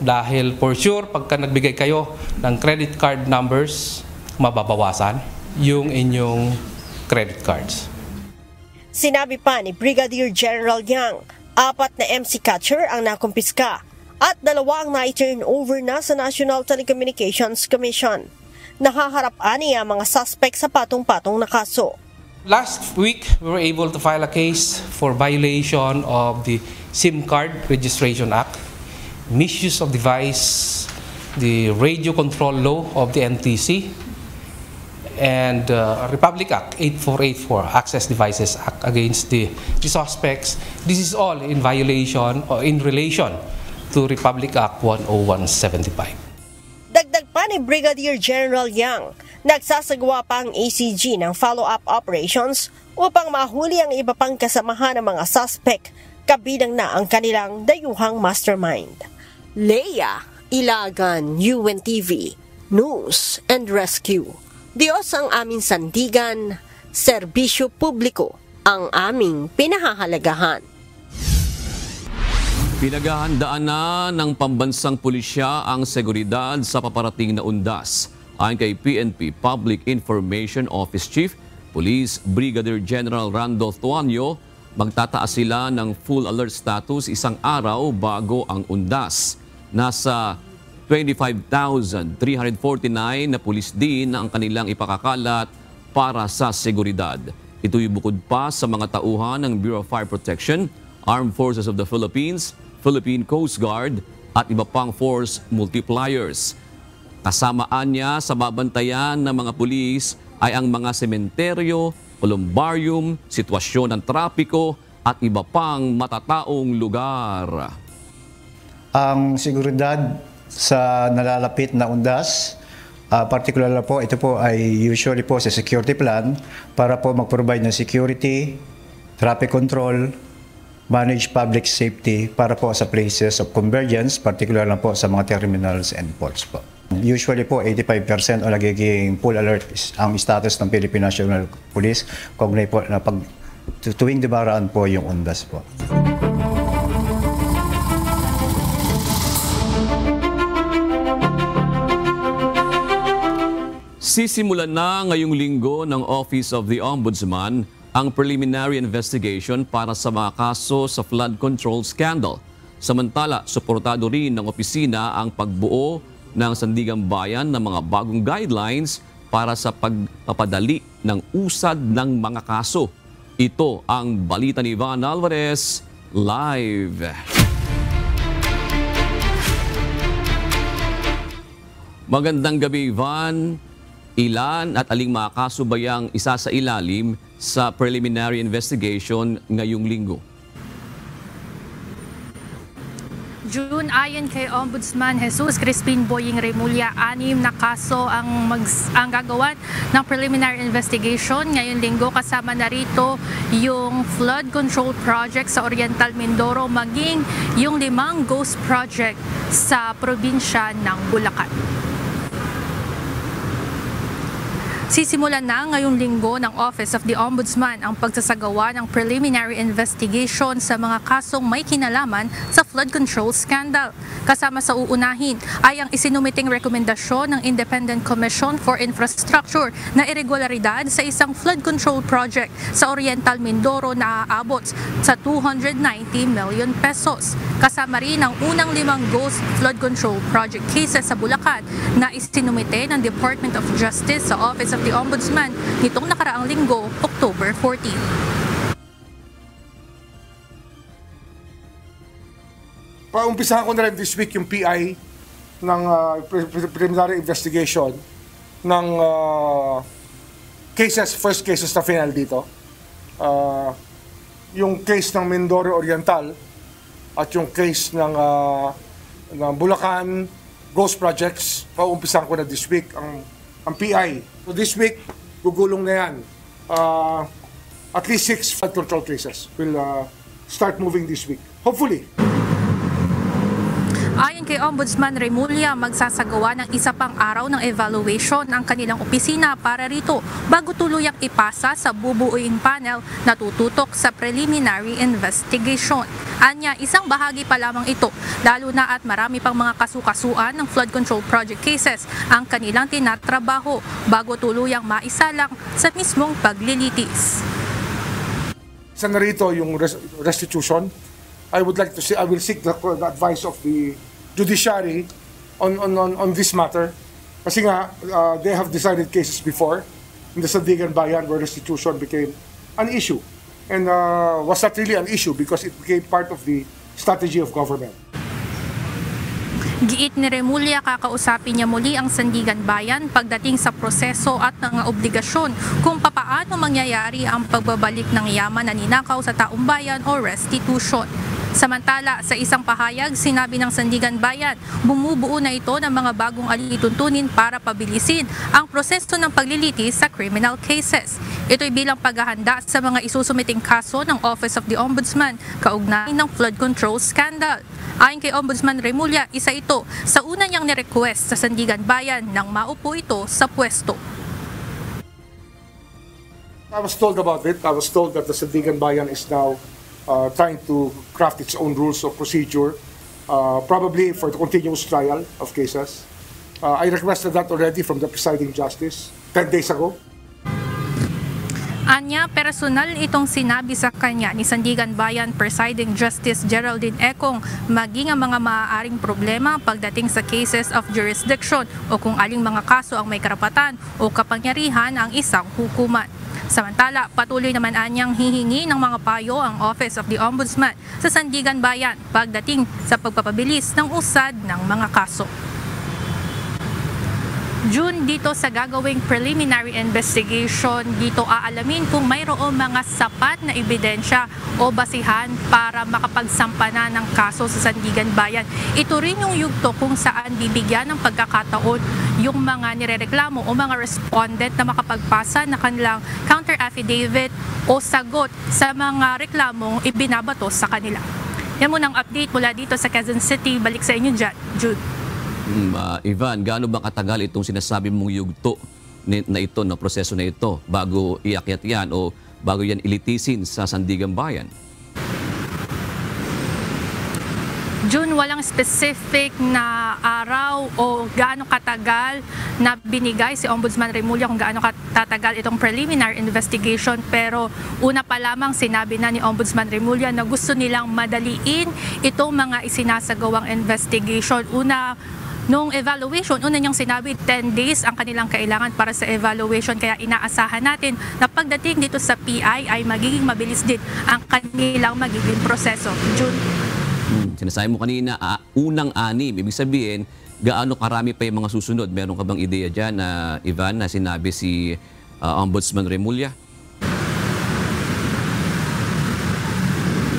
S7: Dahil for sure, pagka nagbigay kayo ng credit card numbers, mababawasan yung inyong credit cards.
S8: Sinabi pa ni Brigadier General Yang, 4 na MC Catcher ang nakumpiska at 2 ang na-turn over na sa National Telecommunications Commission. Nakaharap niya mga suspect sa patong-patong na kaso.
S7: Last week, we were able to file a case for violation of the SIM Card Registration Act, misuse of device, the Radio Control Law of the NTC, and Republic Act 8484, Access Devices Act against the suspects. This is all in violation or in relation to Republic Act 10175.
S8: Dagdag pa ni Brigadier General Yang, nagsasagawa pa ang ACG ng follow-up operations upang mahuli ang iba pang kasamahan ng mga suspect, kabilang na ang kanilang dayuhang mastermind. Lea Ilagan, UNTV, News and Rescue. Diyos ang aming sandigan, serbisyo publiko ang aming pinahahalagahan.
S4: Pinaghahandaan na ng pambansang pulisya ang seguridad sa paparating na undas. Ayon kay PNP Public Information Office Chief Police Brigadier General Randolph Tuanyo, magtataas sila ng full alert status isang araw bago ang undas. Nasa 25,349 na pulis din ang kanilang ipakakalat para sa seguridad. Ito'y bukod pa sa mga tauhan ng Bureau of Fire Protection, Armed Forces of the Philippines, Philippine Coast Guard at iba pang force multipliers. Kasamaan niya sa babantayan ng mga pulis ay ang mga sementeryo, columbarium, sitwasyon ng trapiko at iba pang matataong lugar.
S2: Ang seguridad sa nalalapit na undas, particular po, ito po ay usually po sa security plan para po mag-provide ng security, traffic control, manage public safety para po sa places of convergence, particular lang po sa mga terminals and ports po.
S9: Usually po 85% o nagiging full alert ang status ng Philippine National Police kaugnay po na pag tuwing dibaraan po yung undas po.
S4: Sisimulan na ngayong linggo ng Office of the Ombudsman ang preliminary investigation para sa mga kaso sa flood control scandal. Samantala, suportado rin ng opisina ang pagbuo ng Sandigang Bayan ng mga bagong guidelines para sa pagpapadali ng usad ng mga kaso. Ito ang balita ni Ivan Alvarez live. Magandang gabi, Ivan. Ilan at aling mga kaso ba yang isa sa ilalim sa preliminary investigation ngayong linggo?
S24: June, ayon kay Ombudsman Jesus Crispin Boying Remulla, 6 na kaso ang gagawan ng preliminary investigation ngayong linggo. Kasama na rito yung flood control project sa Oriental Mindoro, maging yung 5 ghost project sa probinsya ng Bulacan. Sisimulan na ngayong linggo ng Office of the Ombudsman ang pagsasagawa ng preliminary investigation sa mga kasong may kinalaman sa flood control scandal. Kasama sa uunahin ay ang isinumiting rekomendasyon ng Independent Commission for Infrastructure na irregularidad sa isang flood control project sa Oriental Mindoro na aabot sa 290 million pesos. Kasama rin ang unang 5 ghost flood control project cases sa Bulacan na isinumite ng Department of Justice sa Office of the Ombudsman nitong nakaraang linggo, October 14.
S10: Paumpisahan ko na rin this week yung PI ng preliminary investigation ng cases, first cases na final dito. Yung case ng Mindoro Oriental at yung case ng Bulacan Ghost Projects, paumpisahan ko na this week ang PI. So this week, gugulong na yan. At least 6 flood control cases will start moving this week. Hopefully.
S24: Ayon kay Ombudsman Remulla, magsasagawa ng isa pang araw ng evaluation ang kanilang opisina para rito bago tuluyang ipasa sa bubuuing panel na tututok sa preliminary investigation. Anya, isang bahagi pa lamang ito, lalo na at marami pang mga kasukasuan ng flood control project cases ang kanilang tinatrabaho bago tuluyang maisalang sa mismong paglilitis.
S10: Isa na rito yung restitution. I will seek the advice of the judiciary on this matter. Kasi nga, they have decided cases before in the Sandigan Bayan where restitution became an issue. And was not really an issue because it became part of the strategy of government.
S24: Giit ni Remulla, kakausapin niya muli ang Sandigan Bayan pagdating sa proseso at mga obligasyon kung papaano mangyayari ang pagbabalik ng yaman na ninakaw sa taong bayan o restitution. Samantala, sa isang pahayag, sinabi ng Sandigan Bayan, bumubuo na ito ng mga bagong alituntunin para pabilisin ang proseso ng paglilitis sa criminal cases. Ito'y bilang paghahanda sa mga isusumiting kaso ng Office of the Ombudsman kaugnay ng flood control scandal. Ayon kay Ombudsman Remulla, isa ito sa una niyang nirequest sa Sandigan Bayan nang maupo ito sa pwesto.
S10: I was told about it. I was told that the Sandigan Bayan is now trying to craft its own rules of procedure, probably for the continuous trial of cases. I requested that already from the presiding justice 10 days ago.
S24: Anya, personal itong sinabi sa kanya ni Sandigan Bayan Presiding Justice Geraldine Econg maging ang mga maaaring problema pagdating sa cases of jurisdiction o kung aling mga kaso ang may karapatan o kapangyarihan ang isang hukuman. Samantala, patuloy naman anyang hihingi ng mga payo ang Office of the Ombudsman sa Sandigan Bayan pagdating sa pagpapabilis ng usad ng mga kaso. June, dito sa gagawing preliminary investigation, dito aalamin kung mayroong mga sapat na ebidensya o basihan para makapagsampa na ng kaso sa Sandigan Bayan. Ito rin yung yugto kung saan bibigyan ng pagkakataon yung mga nirereklamo o mga respondent na makapagpasa na kanilang counter affidavit o sagot sa mga reklamong ibinabato sa kanila. Yan muna ang update mula dito sa Quezon City. Balik sa inyo dyan, Jude.
S4: Ivan, gaano ba katagal itong sinasabi mong yugto na ito, na proseso na ito, bago iakyat yan o bago yan ilitisin sa Sandigan Bayan?
S24: June, walang specific na araw o gaano katagal na binigay si Ombudsman Remulla kung gaano katagal itong preliminary investigation, pero una pa lamang sinabi na ni Ombudsman Remulla na gusto nilang madaliin itong mga isinasagawang investigation. Nung evaluation, una niyang sinabi 10 days ang kanilang kailangan para sa evaluation, kaya inaasahan natin na pagdating dito sa PI ay magiging mabilis din ang kanilang magiging proseso. June.
S4: Sinasabi mo kanina, unang 6. Ibig sabihin, gaano karami pa yung mga susunod? Meron ka bang ideya dyan, Ivan, na sinabi si Ombudsman Remulla?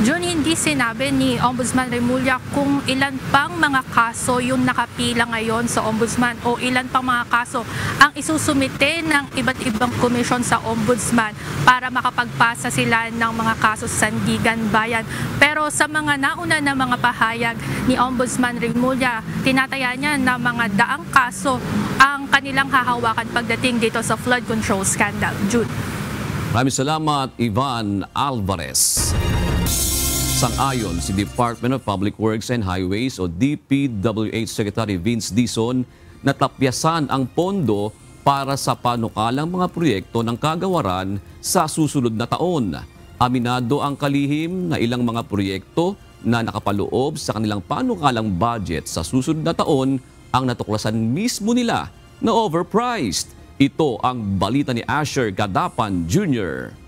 S24: June, hindi sinabi ni Ombudsman Remulla kung ilan pang mga kaso yung nakapila ngayon sa Ombudsman o ilan pang mga kaso ang isusumite ng iba't ibang komisyon sa Ombudsman para makapagpasa sila ng mga kaso sa Sandigan Bayan. Pero sa mga nauna na mga pahayag ni Ombudsman Remulla, tinataya niya na mga daang kaso ang kanilang hahawakan pagdating dito sa flood control scandal. June.
S4: Maraming salamat, Ivan Alvarez. Sang-ayon si Department of Public Works and Highways o DPWH Secretary Vince Dizon na tapyasan ang pondo para sa panukalang mga proyekto ng kagawaran sa susunod na taon. Aminado ang kalihim na ilang mga proyekto na nakapaloob sa kanilang panukalang budget sa susunod na taon ang natuklasan mismo nila na overpriced. Ito ang balita ni Asher Gadapan Jr.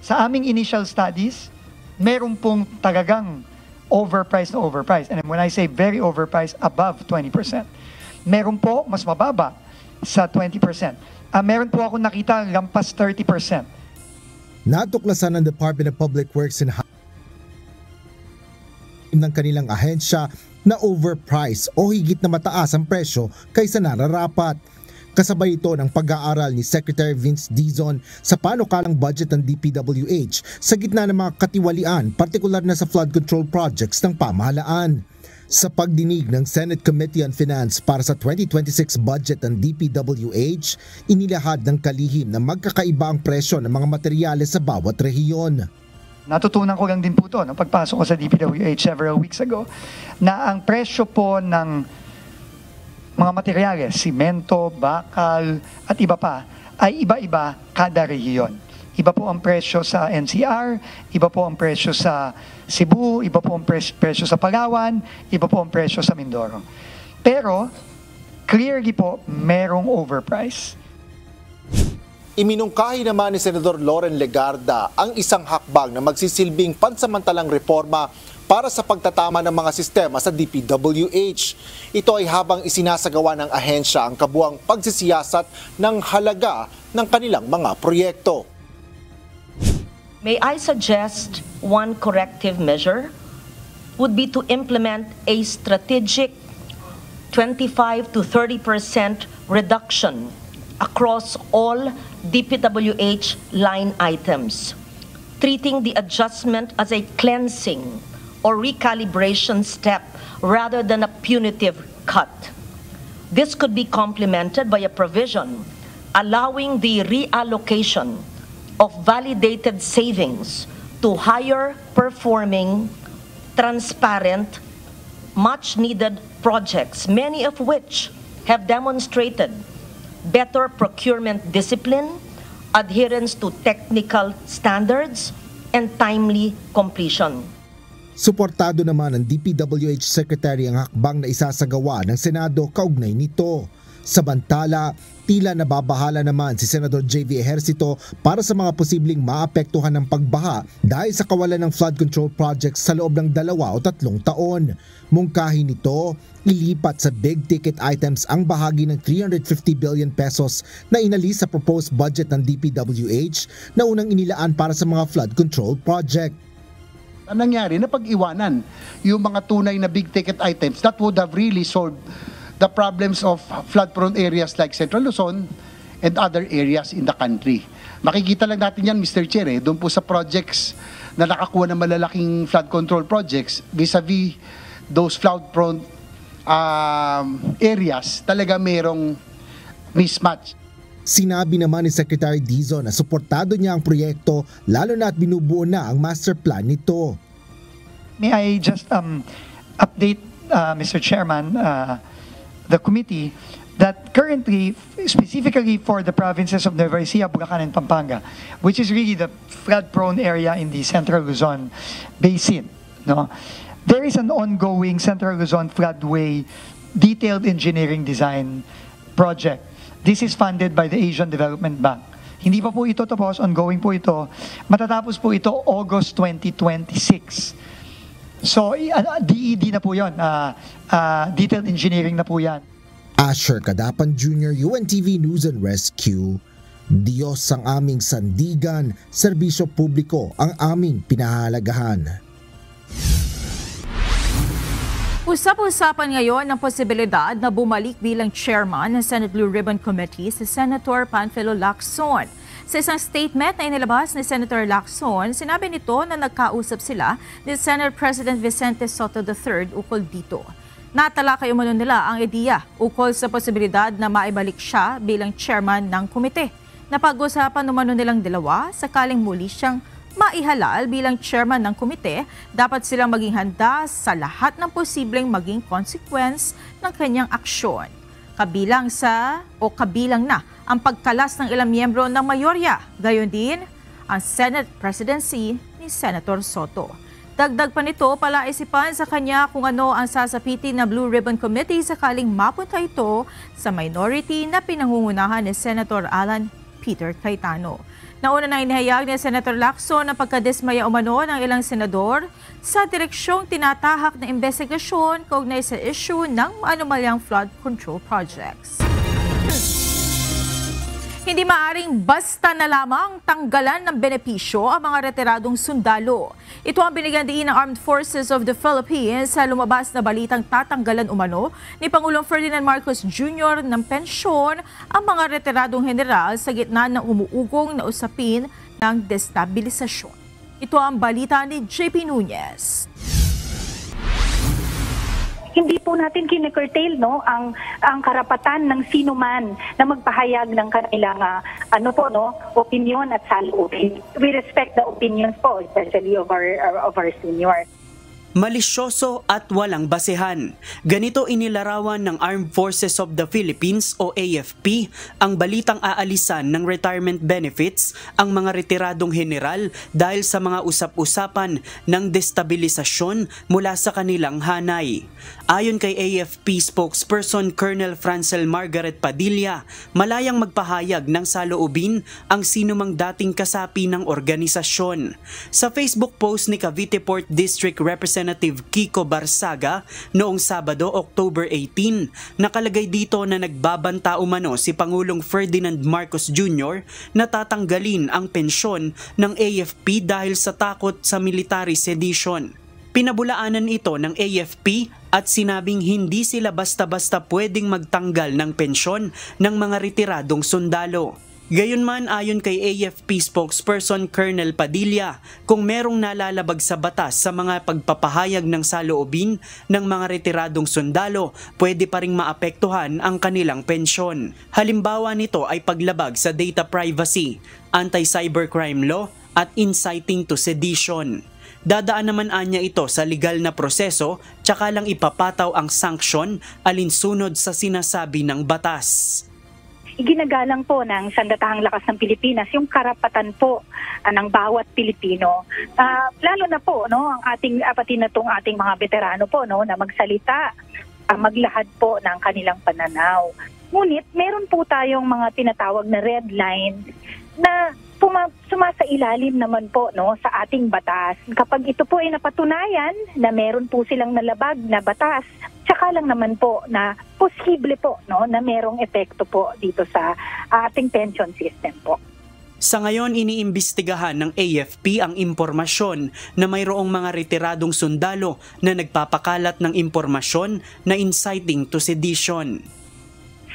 S11: Sa aming initial studies, meron pong tagagang overpriced na overpriced. And when I say very overpriced, above 20%. Meron po mas mababa sa 20%. Meron po ako nakita lampas 30%.
S12: Natuklasan ng Department of Public Works and ng kanilang ahensya na overpriced o higit na mataas ang presyo kaysa nararapat. Kasabay ito ng pag-aaral ni Secretary Vince Dizon sa panukalang budget ng DPWH sa gitna ng mga katiwalian, partikular na sa flood control projects ng pamahalaan. Sa pagdinig ng Senate Committee on Finance para sa 2026 budget ng DPWH, inilahad ng kalihim na magkakaiba ang presyo ng mga materyales sa bawat rehiyon.
S11: Natutunan ko lang din po ito nung pagpasok ko sa DPWH several weeks ago na ang presyo po ng mga materyales, simento, bakal at iba pa ay iba-iba kada rehiyon. Iba po ang presyo sa NCR, iba po ang presyo sa Cebu, iba po ang presyo sa Palawan, iba po ang presyo sa Mindoro. Pero clearly po merong overprice.
S13: Iminungkahi naman ni Senador Loren Legarda ang isang hakbang na magsisilbing pansamantalang reforma para sa pagtatama ng mga sistema sa DPWH. Ito ay habang isinasagawa ng ahensya ang kabuang pagsisiyasat ng halaga ng kanilang mga proyekto.
S14: May I suggest one corrective measure would be to implement a strategic 25 to 30% reduction across all DPWH line items, treating the adjustment as a cleansing or recalibration step rather than a punitive cut. This could be complemented by a provision allowing the reallocation of validated savings to higher performing, transparent, much needed projects, many of which have demonstrated better procurement discipline, adherence to technical standards, and timely completion.
S12: Suportado naman ng DPWH Secretary ang hakbang na isasagawa ng Senado kaugnay nito. Samantala, tila nababahala naman si Senador JV Ejercito para sa mga posibleng maapektuhan ng pagbaha dahil sa kawalan ng flood control projects sa loob ng 2 o 3 taon. Mungkahi nito, ilipat sa big ticket items ang bahagi ng 350 billion pesos na inalis sa proposed budget ng DPWH na unang inilaan para sa mga flood control project.
S17: Ang nangyari na pag-iwanan yung mga tunay na big ticket items that would have really solved the problems of flood-prone areas like Central Luzon and other areas in the country. Makikita lang natin yan, Mr. Chair, doon po sa projects na nakakuha ng malalaking flood control projects vis-a-vis those flood-prone areas, talaga merong mismatch.
S12: Sinabi naman ni Secretary Dizon na suportado niya ang proyekto lalo na at binubuo na ang master plan nito.
S11: May I just update, Mr. Chairman, the committee, that currently, specifically for the provinces of Nueva Ecija, Bulacan, and Pampanga, which is really the flood-prone area in the Central Luzon Basin, no? There is an ongoing Central Luzon Floodway detailed engineering design project. This is funded by the Asian Development Bank. Hindi pa po ito tapos, ongoing po ito. Matatapos po ito August 2026. So, DED na po yun, detailed engineering na po yan.
S12: Asher Kadapan Jr., UNTV News and Rescue. Diyos ang aming sandigan, serbisyo publiko ang aming pinahalagahan.
S6: Usap-usapan ngayon ang posibilidad na bumalik bilang chairman ng Senate Blue Ribbon Committee si Senator Panfilo Lacson. Sa isang statement na inilabas ni Senator Lacson, sinabi nito na nagkausap sila ni Senate President Vicente Sotto III ukol dito. Natalakay umano nila ang ideya ukol sa posibilidad na maibalik siya bilang chairman ng komite. Napag-usapan umano nilang dalawa, sakaling muli siyang maihalal bilang chairman ng komite, dapat silang maging handa sa lahat ng posibleng maging consequence ng kanyang aksyon. Kabilang na ang pagkalas ng ilang miyembro ng mayorya, gayon din ang Senate presidency ni Senator Sotto. Dagdag pa nito, palaisipan sa kanya kung ano ang sasapitin na Blue Ribbon Committee sakaling mapunta ito sa minority na pinangungunahan ni Senator Alan Peter Cayetano. Nauna na inihayag ni Senator Lacson ang pagkadismaya umano ng ilang senador sa direksyong tinatahak na investigasyon kaugnay sa issue ng anomalyang flood control projects. Hindi maaring basta na lamang tanggalan ng benepisyo ang mga retiradong sundalo. Ito ang binigyan diin ng Armed Forces of the Philippines sa lumabas na balitang tatanggalan umano ni Pangulong Ferdinand Marcos Jr. ng pensyon ang mga retiradong general sa gitna ng umuugong na usapin ng destabilisasyon. Ito ang balita ni JP Nunez.
S15: Hindi po natin kine-curtail ang karapatan ng sino man na magpahayag ng kanilang opinion at saloobin. We respect the opinions po, especially of our senior.
S18: Malisyoso at walang basehan. Ganito inilarawan ng Armed Forces of the Philippines o AFP ang balitang aalisan ng retirement benefits ang mga retiradong general dahil sa mga usap-usapan ng destabilisasyon mula sa kanilang hanay. Ayon kay AFP spokesperson Colonel Francel Margaret Padilla, malayang magpahayag ng saloobin ang sinumang dating kasapi ng organisasyon. Sa Facebook post ni Cavite Port District Representative Kiko Barsaga noong Sabado, October 18, nakalagay dito na nagbabanta umano si Pangulong Ferdinand Marcos Jr. na tatanggalin ang pensyon ng AFP dahil sa takot sa military sedition. Pinabulaanan ito ng AFP at sinabing hindi sila basta-basta pwedeng magtanggal ng pensyon ng mga retiradong sundalo. Gayunman ayon kay AFP spokesperson Colonel Padilla, kung merong nalalabag sa batas sa mga pagpapahayag ng saloobin ng mga retiradong sundalo, pwede pa ring maapektuhan ang kanilang pensyon. Halimbawa nito ay paglabag sa data privacy, anti-cybercrime law at inciting to sedition. Dadaan naman anya ito sa legal na proseso, tsaka lang ipapataw ang sanksyon alinsunod sa sinasabi ng batas.
S15: Iginagalang po ng Sandatahang Lakas ng Pilipinas yung karapatan po ng bawat Pilipino. Lalo na po ang ating pati na tong ating mga veterano po na magsalita, maglahad po ng kanilang pananaw. Ngunit meron po tayong mga tinatawag na red line na sumasailalim naman po sa ating batas. Kapag ito po ay napatunayan na meron po silang nalabag na batas, tsaka lang naman po na posible po na merong epekto po dito sa ating pension system po.
S18: Sa ngayon, iniimbestigahan ng AFP ang impormasyon na mayroong mga retiradong sundalo na nagpapakalat ng impormasyon na inciting to sedition.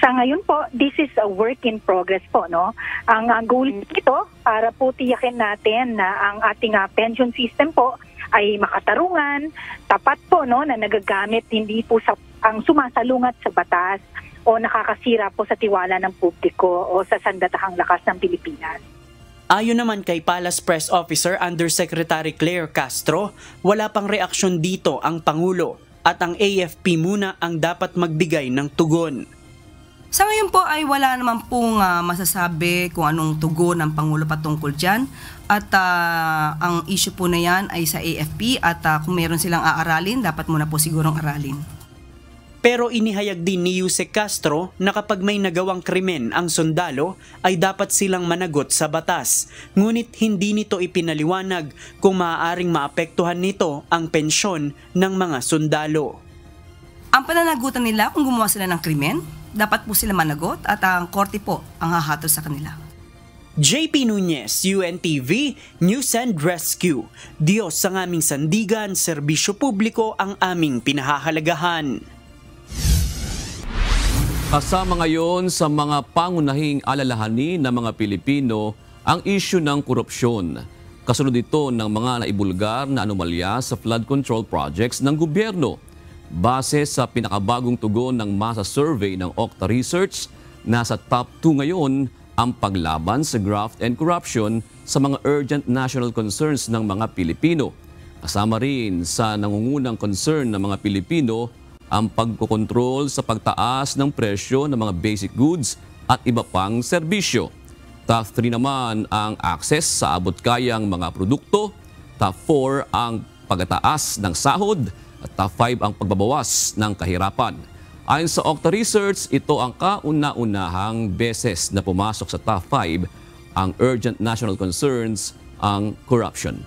S15: Sa ngayon po, this is a work in progress po, no? Ang goal nito para po tiyakin natin na ang ating pension system po ay makatarungan, tapat po, no, na nagagamit hindi po ang sumasalungat sa batas o nakakasira po sa tiwala ng publiko o sa sandatahang lakas ng Pilipinas.
S18: Ayon naman kay Palace Press Officer Undersecretary Claire Castro, wala pang reaksyon dito ang Pangulo at ang AFP muna ang dapat magbigay ng tugon.
S16: Sa ngayon po ay wala naman pong masasabi kung anong tugon ng Pangulo patungkol dyan. At ang issue po na yan ay sa AFP at kung meron silang aaralin, dapat muna po sigurong aralin.
S18: Pero inihayag din ni Yusek Castro na kapag may nagawang krimen ang sundalo ay dapat silang managot sa batas. Ngunit hindi nito ipinaliwanag kung maaaring maapektuhan nito ang pensyon ng mga sundalo.
S16: Ang pananagutan nila kung gumawa sila ng krimen, dapat po sila managot at ang korte po ang hahatol sa kanila.
S18: JP Nunez, UNTV, News and Rescue. Diyos ang aming sandigan, serbisyo publiko ang aming pinahahalagahan.
S4: Kasama ngayon sa mga pangunahing alalahanin ng mga Pilipino ang isyu ng korupsyon. Kasunod ito ng mga naibulgar na anomalya sa flood control projects ng gobyerno. Base sa pinakabagong tugon ng masa survey ng Okta Research, nasa top 2 ngayon ang paglaban sa graft and corruption sa mga urgent national concerns ng mga Pilipino. Kasama rin sa nangungunang concern ng mga Pilipino ang pagkokontrol sa pagtaas ng presyo ng mga basic goods at iba pang serbisyo. Top 3 naman ang access sa abot-kayang mga produkto, top 4 ang pagtaas ng sahod, at top 5 ang pagbabawas ng kahirapan. Ayon sa Okta Research, ito ang kauna-unahang beses na pumasok sa top 5 ang urgent national concerns, ang corruption.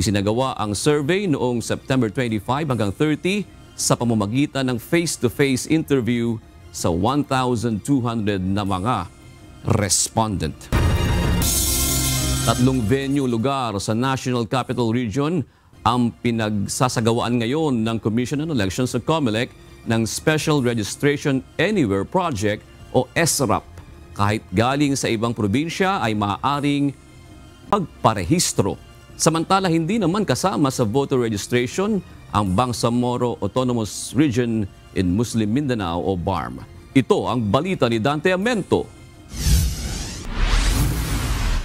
S4: Isinagawa ang survey noong September 25 hanggang 30 sa pamamagitan ng face-to-face interview sa 1,200 na mga respondent. 3 venue lugar sa National Capital Region ang pinagsasagawaan ngayon ng Commission on Elections sa COMELEC ng Special Registration Anywhere Project o SRAP. Kahit galing sa ibang probinsya ay maaaring pagparehistro. Samantala hindi naman kasama sa voter registration ang Bangsamoro Autonomous Region in Muslim Mindanao o BARM. Ito ang balita ni Dante Amento.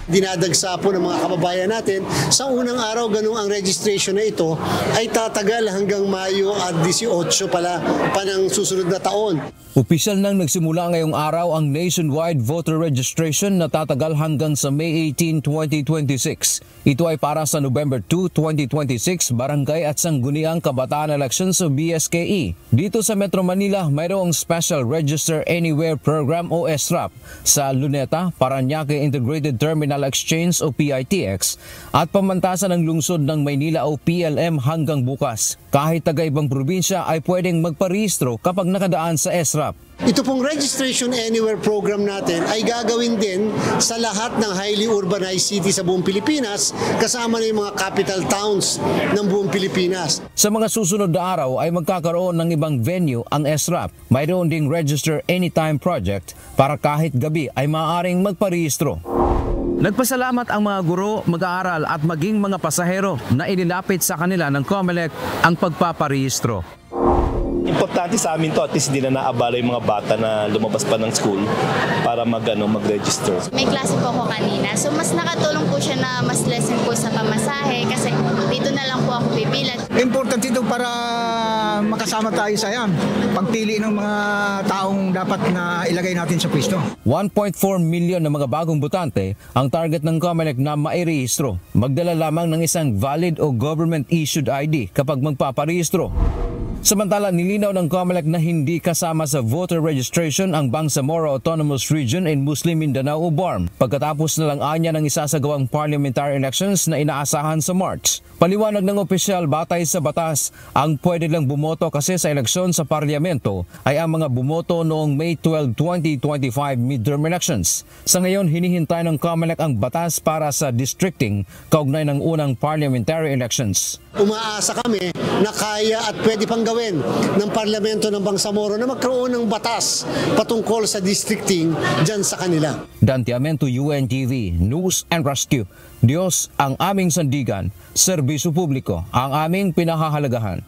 S19: Dinadagsa po ng mga kababayan natin. Sa unang araw, ganung ang registration na ito ay tatagal hanggang Mayo at 18 pala pa ng susunod na taon.
S20: Opisyal nang nagsimula ngayong araw ang nationwide voter registration na tatagal hanggang sa May 18, 2026. Ito ay para sa November 2, 2026 barangay at sangguniang kabataan elections o BSKE. Dito sa Metro Manila, mayroong Special Register Anywhere Program o SRAP sa Luneta, Parañaque Integrated Terminal Exchange o PITX at pamantasan ng lungsod ng Maynila o PLM hanggang bukas. Kahit taga-ibang probinsya ay pwedeng magparehistro kapag nakadaan sa SRAP.
S19: Ito pong Registration Anywhere program natin ay gagawin din sa lahat ng highly urbanized cities sa buong Pilipinas, kasama na yung mga capital towns ng buong Pilipinas.
S20: Sa mga susunod na araw ay magkakaroon ng ibang venue ang SRAP. Mayroon ding Register Anytime Project para kahit gabi ay maaaring magparehistro. Nagpasalamat ang mga guro, mag-aaral at maging mga pasahero na inilapit sa kanila ng COMELEC ang pagpaparehistro.
S21: Importante sa amin to, at least hindi na naabala yung mga bata na lumabas pa ng school para mag-register.
S22: May klase po ako kanina, so mas nakatulong po siya na mas lesson po sa pamasahe kasi dito na lang po ako bibilat.
S26: Importante ito para makasama tayo sa pagpili ng mga taong dapat na ilagay natin sa pwesto. 1.4
S20: million na mga bagong botante ang target ng COMELEC na mairehistro. Magdala lamang ng isang valid o government-issued ID kapag magpaparehistro. Samantala, nilinaw ng COMELEC na hindi kasama sa voter registration ang Bangsamoro Autonomous Region in Muslim Mindanao o BARM pagkatapos na lang anya ng isasagawang parliamentary elections na inaasahan sa March. Paliwanag ng opisyal, batay sa batas, ang pwede lang bumoto kasi sa eleksyon sa parlamento ay ang mga bumoto noong May 12, 2025 midterm elections. Sa ngayon, hinihintay ng COMELEC ang batas para sa districting kaugnay ng unang parliamentary elections.
S19: Umaasa kami na kaya at pwede pang gawin gagawin ng Parlamento ng Bangsamoro na magkaroon ng batas patungkol sa districting dyan sa kanila.
S20: Dantiamento UNTV, News and Rescue. Diyos ang aming sandigan, serbisyo publiko ang aming pinahahalagahan.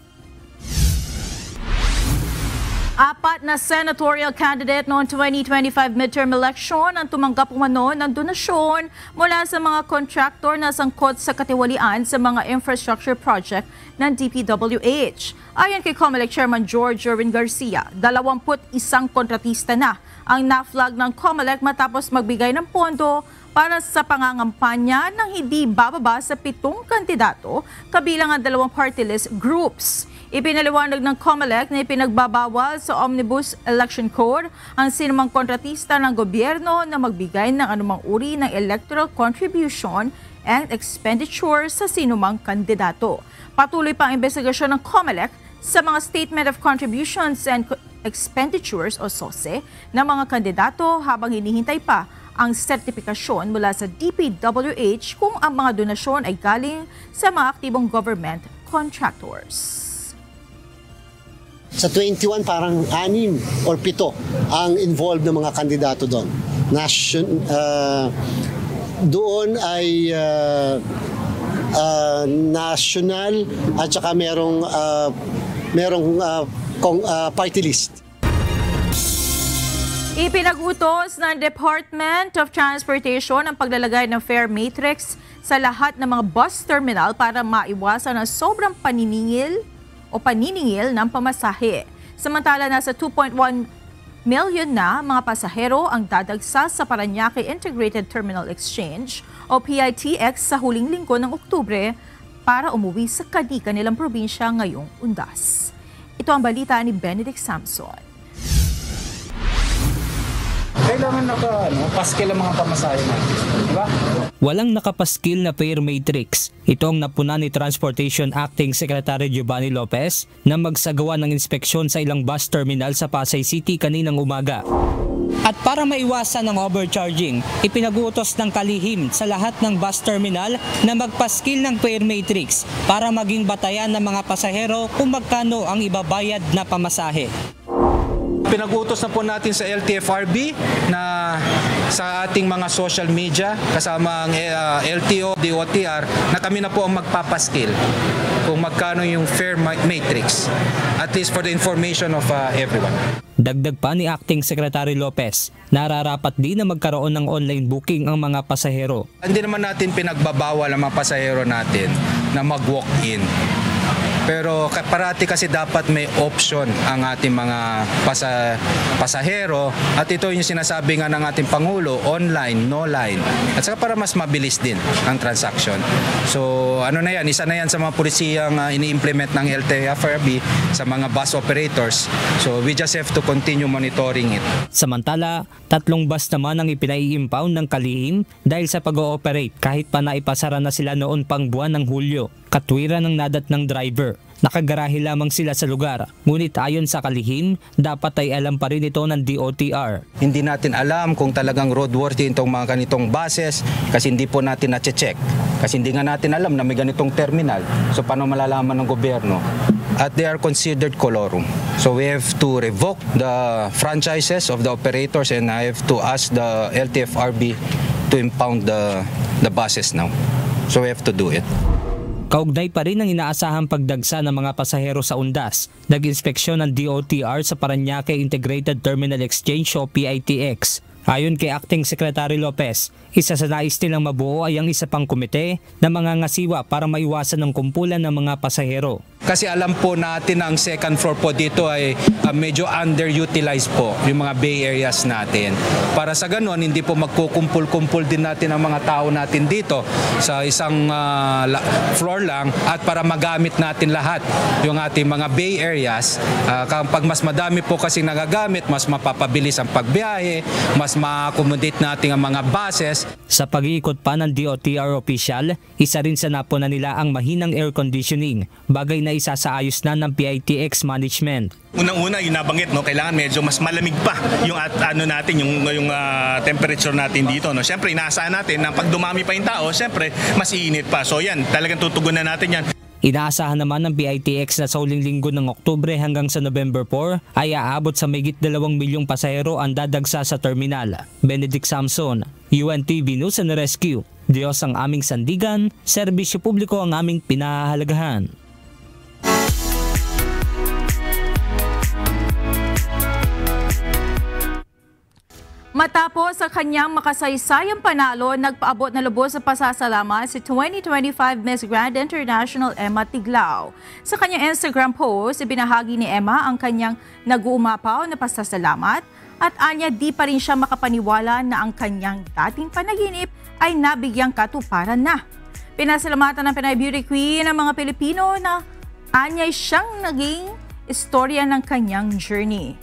S6: Apat na senatorial candidate noong 2025 midterm election ang tumanggap umano ng donasyon mula sa mga kontraktor na sangkot sa katiwalian sa mga infrastructure project ng DPWH. Ayon kay COMELEC Chairman George Erwin Garcia, 21 kontratista na ang na-flag ng COMELEC matapos magbigay ng pondo para sa pangangampanya ng hindi bababa sa 7 kandidato kabilang ang 2 party list groups. Ipinaliwanag ng COMELEC na ipinagbabawal sa Omnibus Election Code ang sinumang kontratista ng gobyerno na magbigay ng anumang uri ng electoral contribution and expenditure sa sinumang kandidato. Patuloy pa ang investigasyon ng COMELEC sa mga Statement of Contributions and Expenditures o SOSE ng mga kandidato habang hinihintay pa ang sertipikasyon mula sa DPWH kung ang mga donasyon ay galing sa mga aktibong government contractors.
S19: Sa 21, parang 6 or 7 ang involved ng mga kandidato doon. Doon ay national at saka merong party list.
S6: Ipinag-utos ng Department of Transportation ang paglalagay ng fare matrix sa lahat ng mga bus terminal para maiwasan ang sobrang paniningil ng pamasahe. Samantala, nasa 2.1 million na mga pasahero ang dadagsa sa Parañaque Integrated Terminal Exchange o PITX sa huling linggo ng Oktubre para umuwi sa kanilang probinsya ngayong undas. Ito ang balita ni Benedict Samson.
S1: Kailangan paskil ang mga pamasahe natin, di ba?
S3: Walang nakapaskil na fare matrix. Ito ang napunan ni Transportation Acting Secretary Giovanni Lopez na magsagawa ng inspeksyon sa ilang bus terminal sa Pasay City kaninang umaga. At para maiwasan ang overcharging, ipinag-utos ng kalihim sa lahat ng bus terminal na magpaskil ng fare matrix para maging batayan ng mga pasahero kung magkano ang ibabayad na pamasahe.
S1: Pinag-utos na po natin sa LTFRB na sa ating mga social media kasama ang LTO, DOTR na kami na po ang magpapaskil kung magkano yung fare matrix, at least for the information of everyone.
S3: Dagdag pa ni Acting Secretary Lopez, nararapat din na magkaroon ng online booking ang mga pasahero.
S1: Hindi naman natin pinagbabawal ang mga pasahero natin na mag-walk-in. Pero parati kasi dapat may option ang ating mga pasahero, at ito yung sinasabi nga ng ating Pangulo, online, no line. At saka para mas mabilis din ang transaction. So isa na yan sa mga pulisiyang ini-implement ng LTFRB sa mga bus operators. So we just have to continue monitoring it.
S3: Samantala, 3 bus naman ang ipinai-impound ng kalihim dahil sa pag-ooperate kahit pa naipasara na sila noon pang buwan ng Hulyo. Katwiran ng nadat ng driver. Nakagarahe lamang sila sa lugar. Ngunit ayon sa kalihim, dapat ay alam pa rin ito ng DOTR.
S1: Hindi natin alam kung talagang roadworthy itong mga ganitong buses kasi hindi po natin na-check. Kasi hindi nga natin alam na may ganitong terminal. So paano malalaman ng gobyerno? At they are considered colorum. So we have to revoke the franchises of the operators and I have to ask the LTFRB to impound the buses now. So we have to do it.
S3: Kaugnay pa rin ang inaasahang pagdagsa ng mga pasahero sa undas. Nag-inspeksyon ng DOTR sa Parañaque Integrated Terminal Exchange o PITX. Ayon kay Acting Secretary Lopez, isa sa nais nilang mabuo ay ang isa pang komite na mangangasiwa para maiwasan ang kumpulan ng mga pasahero.
S1: Kasi alam po natin na ang second floor po dito ay medyo underutilized po yung mga bay areas natin. Para sa ganun, hindi po magkukumpul-kumpul din natin ang mga tao natin dito sa isang floor lang, at para magamit natin lahat yung ating mga bay areas. Kapag mas madami po kasi nagagamit, mas mapapabilis ang pagbiyahe, mas ma-accommodate natin ang mga buses.
S3: Sa pag-iikot pa ng DOTR official, isa rin sa napunan nila ang mahinang air conditioning, bagay na isasaayos na ng PITX management.
S5: Unang-una, yung nabanggit, kailangan medyo mas malamig pa yung yung temperature natin dito. Siyempre, inaasahan natin na pag dumami pa yung tao, siyempre, mas iinit pa. So yan, talagang tutugunan natin yan.
S3: Inaasahan naman ng PITX na sa huling linggo ng Oktubre hanggang sa November 4 ay aabot sa mahigit 2 milyong pasahero ang dadagsa sa terminal. Benedict Samson, UNTV News and Rescue. Diyos ang aming sandigan, serbisyo publiko ang aming pinahahalagahan.
S6: Matapos sa kanyang makasaysayang panalo, nagpaabot na lubos sa pasasalamat si 2025 Miss Grand International Emma Tiglao. Sa kanyang Instagram post, ibinahagi ni Emma ang kanyang nag-uumapaw na pasasalamat at anya di pa rin siya makapaniwala na ang kanyang dating panaginip ay nabigyang katuparan na. Pinasalamatan ng Pinay Beauty Queen ang mga Pilipino na anya'y siyang naging istorya ng kanyang journey.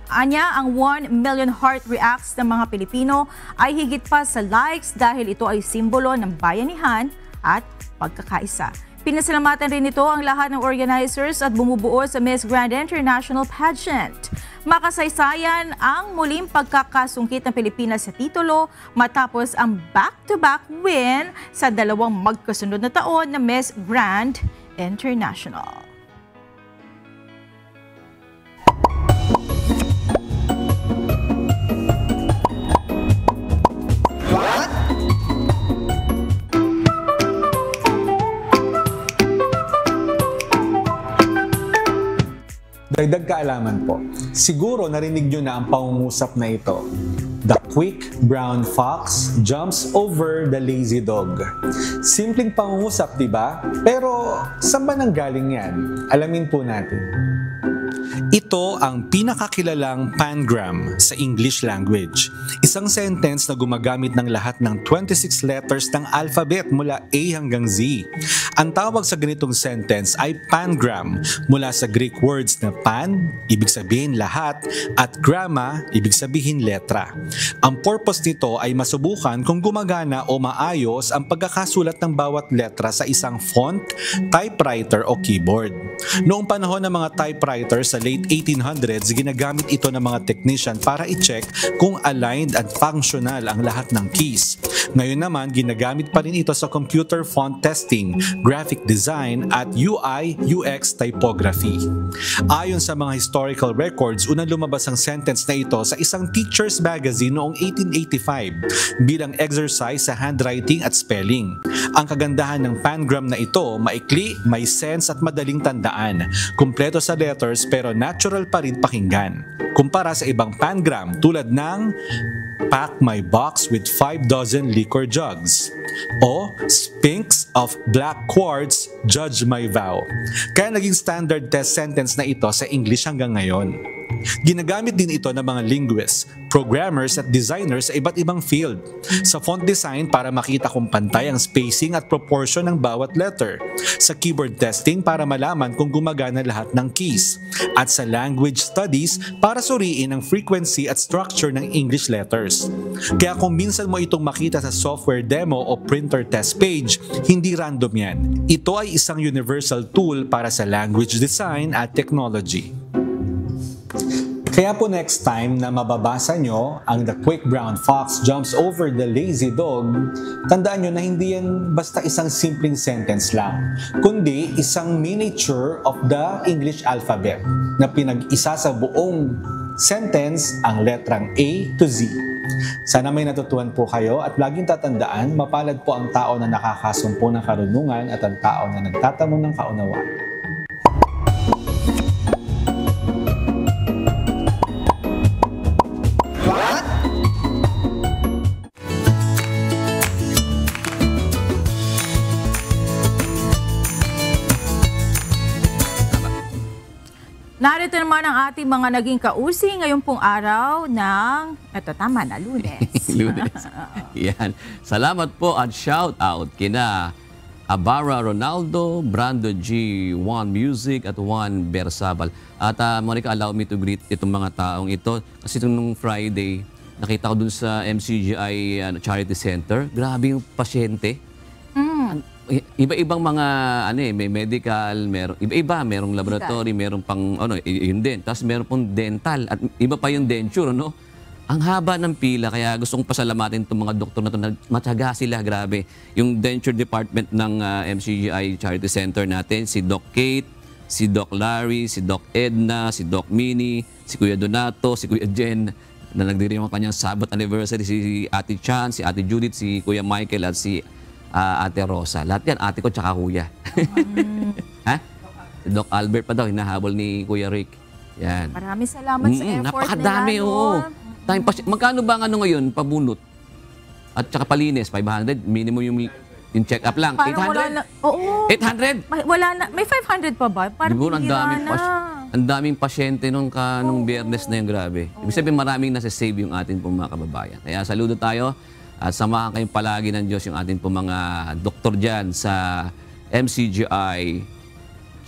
S6: Anya, ang 1 million heart reacts ng mga Pilipino ay higit pa sa likes dahil ito ay simbolo ng bayanihan at pagkakaisa. Pinasalamatan rin ito ang lahat ng organizers at bumubuo sa Miss Grand International Pageant. Makasaysayan ang muling pagkakasungkit ng Pilipinas sa titulo matapos ang back-to-back win sa dalawang magkasunod na taon na Miss Grand International.
S2: Dagdag kaalaman po, siguro narinig nyo na ang pangungusap na ito. The quick brown fox jumps over the lazy dog. Simpleng pangungusap, di ba? Pero saan ba nanggaling yan? Alamin po natin. Ito ang pinakakilalang pangram sa English language. Isang sentence na gumagamit ng lahat ng 26 letters ng alphabet mula A hanggang Z. Ang tawag sa ganitong sentence ay pangram mula sa Greek words na pan, ibig sabihin lahat, at gramma, ibig sabihin letra. Ang purpose nito ay masubukan kung gumagana o maayos ang pagkakasulat ng bawat letra sa isang font, typewriter o keyboard. Noong panahon ng mga typewriter sa late 1800s, ginagamit ito ng mga technician para i-check kung aligned at functional ang lahat ng keys. Ngayon naman, ginagamit pa rin ito sa computer font testing, graphic design at UI/UX typography. Ayon sa mga historical records, unang lumabas ang sentence na ito sa isang teacher's magazine noong 1885 bilang exercise sa handwriting at spelling. Ang kagandahan ng pangram na ito, maikli, may sense at madaling tandaan. Kumpleto sa letters pero natural pa rin pakinggan. Kumpara sa ibang pangram tulad ng pack my box with 5 dozen liquor jugs o Sphinx of black quartz, judge my vow. Kaya naging standard test sentence na ito sa English hanggang ngayon. Ginagamit din ito ng mga linguists, programmers at designers sa iba't ibang field. Sa font design para makita kung pantay ang spacing at proportion ng bawat letter. Sa keyboard testing para malaman kung gumagana lahat ng keys. At sa language studies para suriin ang frequency at structure ng English letters. Kaya kung minsan mo itong makita sa software demo o printer test page, hindi random yan. Ito ay isang universal tool para sa language design at technology. Kaya po next time na mababasa nyo ang The Quick Brown Fox Jumps Over the Lazy Dog, tandaan nyo na hindi yan basta isang simpleng sentence lang, kundi isang miniature of the English alphabet na pinag-isa sa buong sentence ang letrang A to Z. Sana may natutuhan po kayo at laging tatandaan, mapalad po ang tao na nakakasumpo ng karunungan at ang tao na nagtatamo ng kaunawaan.
S6: Narito naman ang ating mga naging kausi ngayong pong araw ng, eto tama na, Lunes.
S4: Lunes. Yan. Salamat po at shout out kina Abara Ronaldo, Brando G, One Music at Juan Bersabal. At Monica, allow me to greet itong mga taong ito. Kasi nung Friday, nakita ko dun sa MCGI Charity Center. Grabe yung pasyente. Iba-ibang mga may medical, iba-iba, merong laboratory, merong pang yun din. Tapos meron pong dental at iba pa yung denture, no? Ang haba ng pila, kaya gusto kong pasalamatin itong mga doktor na ito. Matyaga sila, grabe. Yung denture department ng MCGI Charity Center natin, si Doc Kate, si Doc Larry, si Doc Edna, si Doc Minnie, si Kuya Donato, si Kuya Jen, na nagdiriwang ang kanyang Sabbath anniversary, si Ate Chan, si Ate Judith, si Kuya Michael, at si Ate Rosa. Lahat yan, ate ko tsaka kuya. Ha? Si Doc Albert pa daw, hinahabol ni Kuya Rick. Yan.
S6: Maraming salamat sa effort
S4: napakadami,
S6: nila.
S4: oo. Magkano ba ang ngayon, pabunot? At saka palinis, 500, minimum yung check-up lang.
S6: Parang
S4: 800?
S6: wala na. Oo.
S4: 800?
S6: Wala na. May 500 pa ba? Parang
S4: Siguro
S6: bihira na.
S4: ang daming pasyente nung biyernes na yung grabe. Ibig sabihin maraming nasa-save yung atin pong mga kababayan. Kaya saludo tayo at samahan kayong palagi ng Diyos yung atin pong mga doktor dyan sa MCGI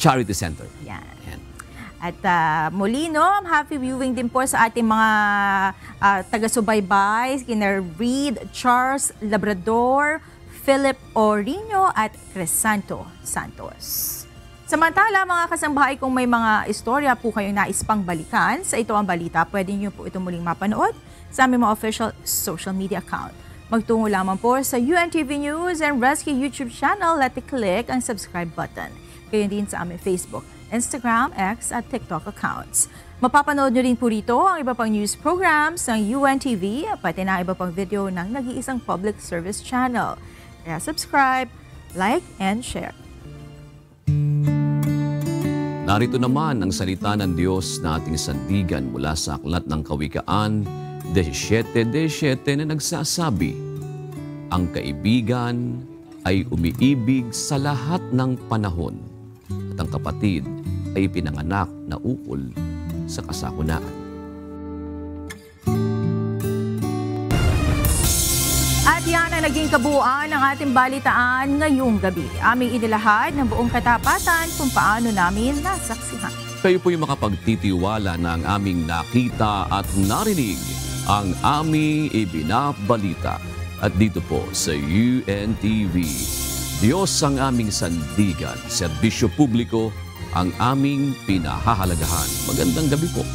S4: Charity Center.
S6: Yan. At muli, no, happy viewing din po sa ating mga taga-subaybay, kina Reed, Charles Labrador, Philip Orino at Crisanto Santos. Samantala, mga kasambahay, kung may mga istorya po kayong nais pang balikan sa Ito Ang Balita, pwede niyo po ito muling mapanood sa aming mga official social media account. Magtungo lamang po sa UNTV News and Rescue YouTube channel at i-click ang subscribe button. Kayo din sa aming Facebook, Instagram, X at TikTok accounts. Mapapanood nyo rin po rito ang iba pang news programs ng UNTV, pati na iba pang video ng nag-iisang public service channel. Kaya subscribe, like, and share.
S4: Narito naman ang salita ng Diyos na ating sandigan mula sa Aklat ng Kawikaan 17:17 na nagsasabi, ang kaibigan ay umiibig sa lahat ng panahon at ang kapatid ay pinanganak na ukol sa kasakunaan.
S6: At yan ang naging kabuuan ng ating balitaan ngayong gabi. Aming inilahad ng buong katapatan kung paano namin nasaksihan.
S4: Kayo po'y makapagtitiwala na ang aming nakita at narinig, ang aming ibinabalita. At dito po sa UNTV, Diyos ang aming sandigan, serbisyo publiko ang aming pinahahalagahan. Magandang gabi po.